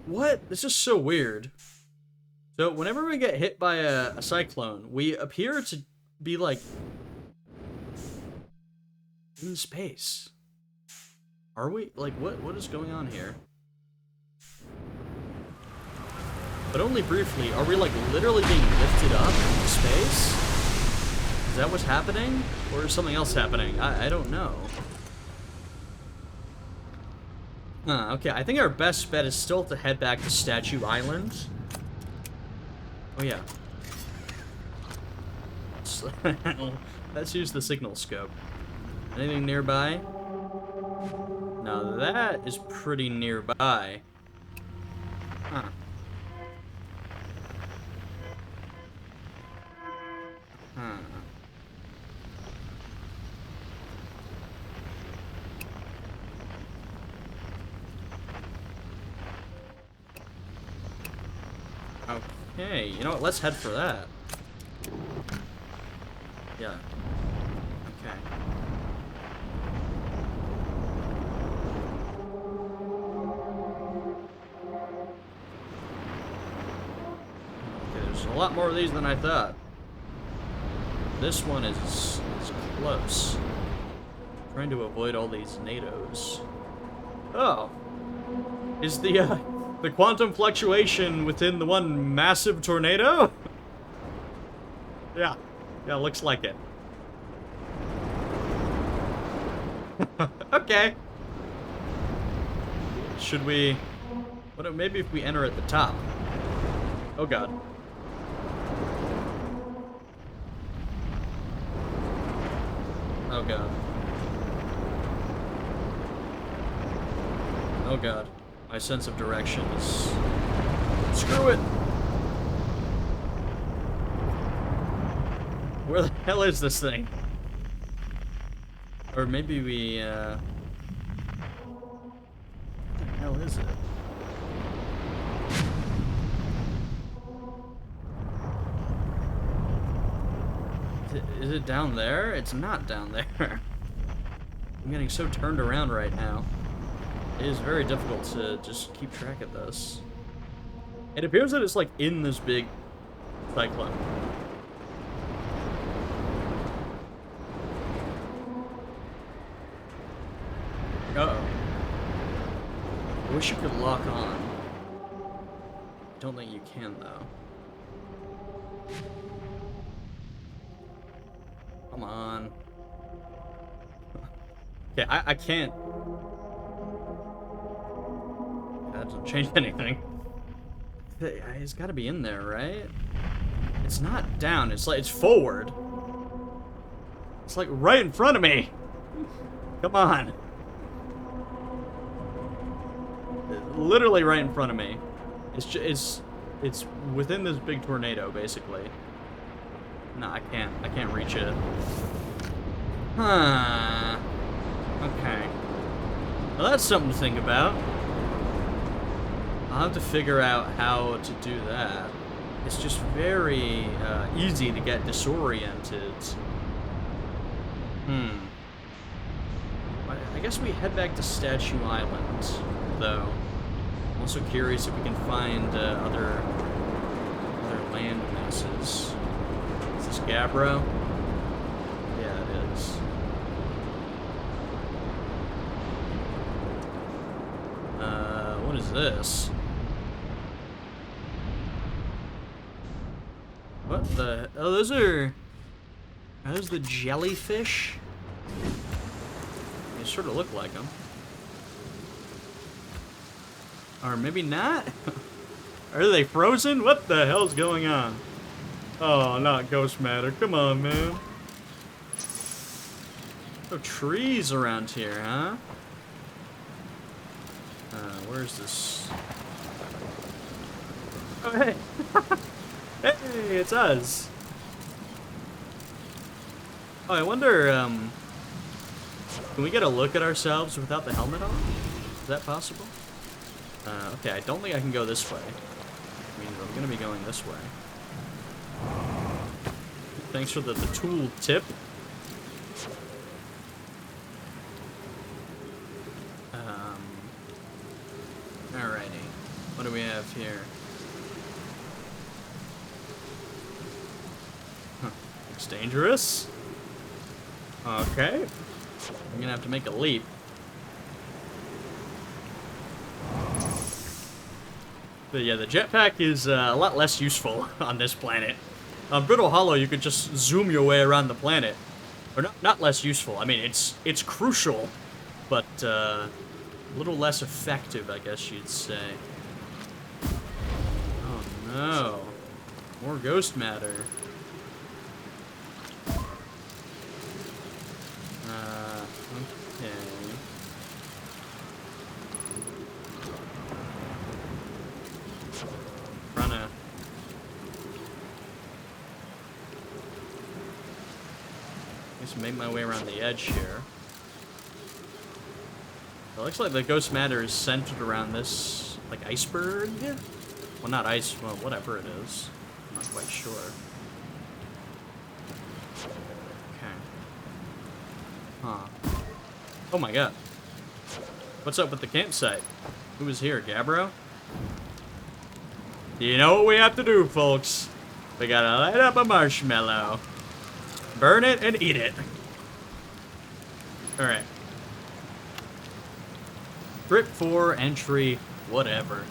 Speaker 1: What? This is so weird. So, whenever we get hit by a cyclone, we appear to be, like, in space. Are we? Like, what is going on here? But only briefly. Are we, like, literally being lifted up into space? Is that what's happening? Or is something else happening? I don't know. Okay, I think our best bet is still to head back to Statue Island. Oh, yeah. Let's use the signal scope. Anything nearby? Now that is pretty nearby. Huh. Huh. Okay, you know what? Let's head for that. Yeah. Okay. Okay, there's a lot more of these than I thought. This one is close. Trying to avoid all these NATOs. Oh. Is the quantum fluctuation within the one massive tornado? Yeah. Yeah, looks like it. Okay. Should we... What? Maybe if we enter at the top. Oh god. Oh god. Oh god. My sense of direction is... Screw it! Where the hell is this thing? Or maybe we, what the hell is it? Is it down there? It's not down there. I'm getting so turned around right now. It is very difficult to just keep track of this. It appears that it's like in this big cyclone. Uh-oh. I wish you could lock on. Don't think you can, though. Come on. Okay, I can't. That doesn't change anything. It's gotta be in there, right? It's not down, it's like, it's forward. It's like right in front of me. Come on. Literally right in front of me. It's within this big tornado, basically. No, I can't reach it. Huh. Okay. Well, that's something to think about. I'll have to figure out how to do that. It's just very easy to get disoriented. I guess we head back to Statue Island, though. I'm also curious if we can find other land masses. Is this Gabbro? Yeah, it is. What is this? What the? Oh, those are the jellyfish? They sort of look like them. Or maybe not? Are they frozen? What the hell's going on? Oh, not ghost matter. Come on, man. Oh, trees around here, huh? Where's this? Oh, hey. Hey, it's us. Oh, I wonder, can we get a look at ourselves without the helmet on? Is that possible? Okay, I don't think I can go this way. I mean, I'm gonna be going this way. Thanks for the tool tip. Alrighty. What do we have here? Huh. Looks dangerous. Okay. I'm gonna have to make a leap. But yeah, the jetpack is a lot less useful on this planet. On Brittle Hollow, you could just zoom your way around the planet. Or not less useful. I mean, it's crucial, but a little less effective, I guess you'd say. Oh no. More ghost matter. Okay. Just make my way around the edge here. It looks like the ghost matter is centered around this, like, iceberg? Well, not ice, well, whatever it is. I'm not quite sure. Okay. Huh. Oh my god. What's up with the campsite? Who was here, Gabbro? You know what we have to do, folks. We gotta light up a marshmallow. Burn it and eat it. Alright. Trip 4, entry, whatever.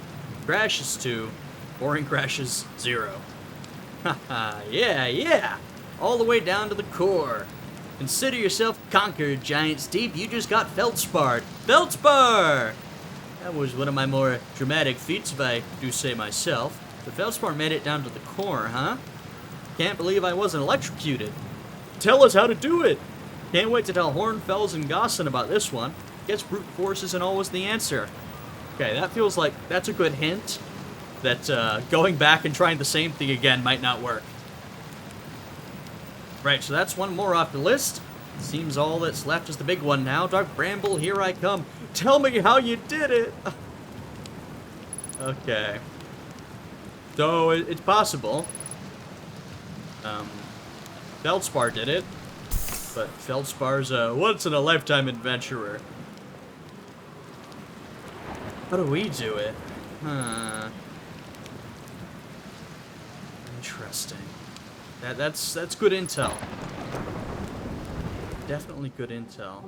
Speaker 1: Crashes 2, boring crashes 0. Haha, yeah. All the way down to the core. Consider yourself conquered, Giant Steep. You just got Feldsparred. Feldspar! That was one of my more dramatic feats, if I do say myself. The Feldspar made it down to the core, huh? Can't believe I wasn't electrocuted. Tell us how to do it! Can't wait to tell Hornfels and Gosson about this one. Guess brute force isn't always the answer. Okay, that feels like that's a good hint that going back and trying the same thing again might not work. Right, so that's one more off the list. Seems all that's left is the big one now. Dark Bramble, here I come. Tell me how you did it! Okay. So, it's possible. Feldspar did it. But Feldspar's a once-in-a-lifetime adventurer. How do we do it? Huh. Interesting. That's good intel. Definitely good intel.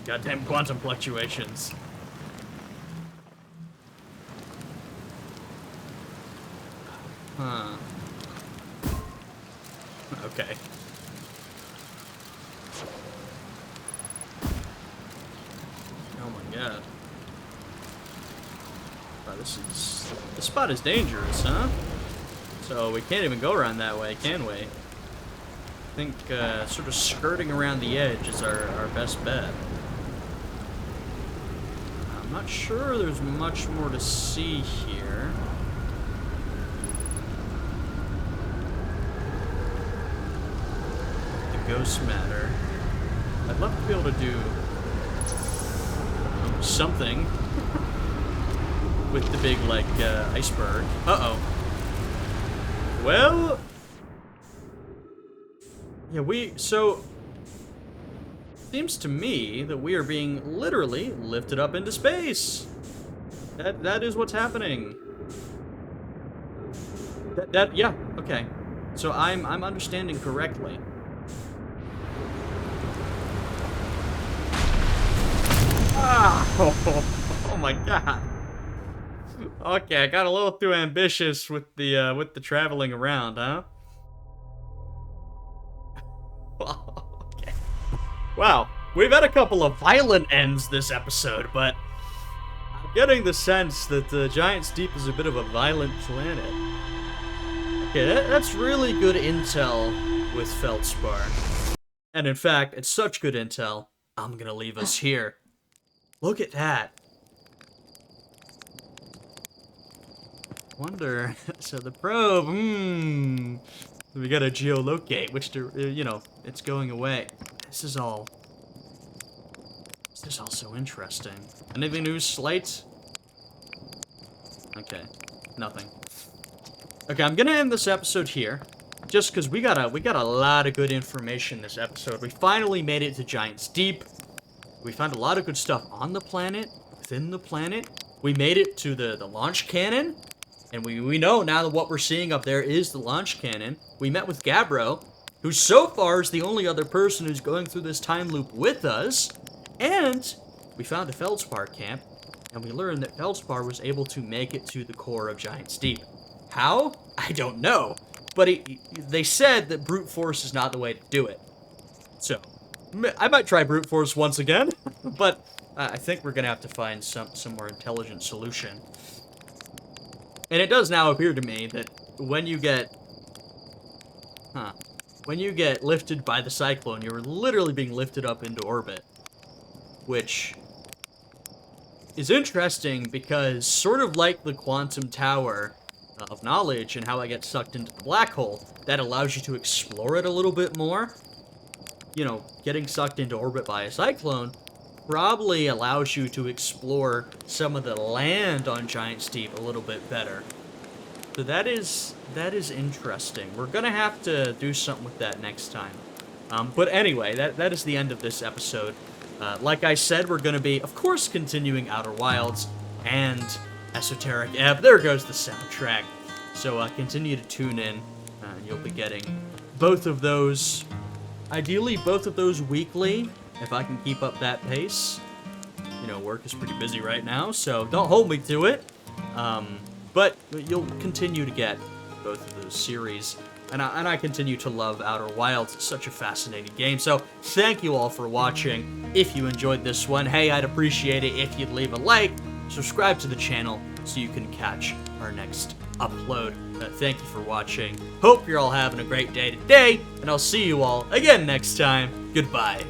Speaker 1: Goddamn quantum fluctuations. Huh. Okay. Oh my god. Wow, this spot is dangerous, huh? So we can't even go around that way, can we? I think sort of skirting around the edge is our best bet. I'm not sure there's much more to see here. The ghost matter. I'd love to be able to do something with the big, like, iceberg. Uh-oh. Well... yeah, so... seems to me that we are being literally lifted up into space. That is what's happening. Yeah, okay. So I'm understanding correctly. Ah! Oh my god. Okay, I got a little too ambitious with the traveling around, huh? Okay. Wow, we've had a couple of violent ends this episode, but I'm getting the sense that the Giant's Deep is a bit of a violent planet. Okay, that's really good intel with Feldspar. And in fact, it's such good intel, I'm gonna leave us here. Look at that. Wonder, so the probe, we gotta geolocate, which, you know, it's going away. This is all so interesting. Anything new, Slate? Okay, nothing. Okay, I'm gonna end this episode here, just because we got a lot of good information this episode. We finally made it to Giant's Deep. We found a lot of good stuff on the planet, within the planet. We made it to the launch cannon. And we know now that what we're seeing up there is the launch cannon. We met with Gabbro, who so far is the only other person who's going through this time loop with us. And we found a Feldspar camp, and we learned that Feldspar was able to make it to the core of Giant's Deep. How? I don't know. But they said that brute force is not the way to do it. So, I might try brute force once again, but I think we're going to have to find some more intelligent solution. And it does now appear to me that when you get lifted by the cyclone, you're literally being lifted up into orbit. Which is interesting because sort of like the quantum tower of knowledge and how I get sucked into the black hole, that allows you to explore it a little bit more. You know, getting sucked into orbit by a cyclone probably allows you to explore some of the land on Giant's Deep a little bit better. So that is interesting. We're gonna have to do something with that next time. But anyway, that is the end of this episode. Like I said, we're gonna be, of course, continuing Outer Wilds and Esoteric Ebb. There goes the soundtrack. So continue to tune in, and you'll be getting both of those. Ideally, both of those weekly. If I can keep up that pace. You know, work is pretty busy right now, so don't hold me to it. But you'll continue to get both of those series. And I continue to love Outer Wilds. It's such a fascinating game. So thank you all for watching. If you enjoyed this one, hey, I'd appreciate it if you'd leave a like, subscribe to the channel so you can catch our next upload. Thank you for watching. Hope you're all having a great day today, and I'll see you all again next time. Goodbye.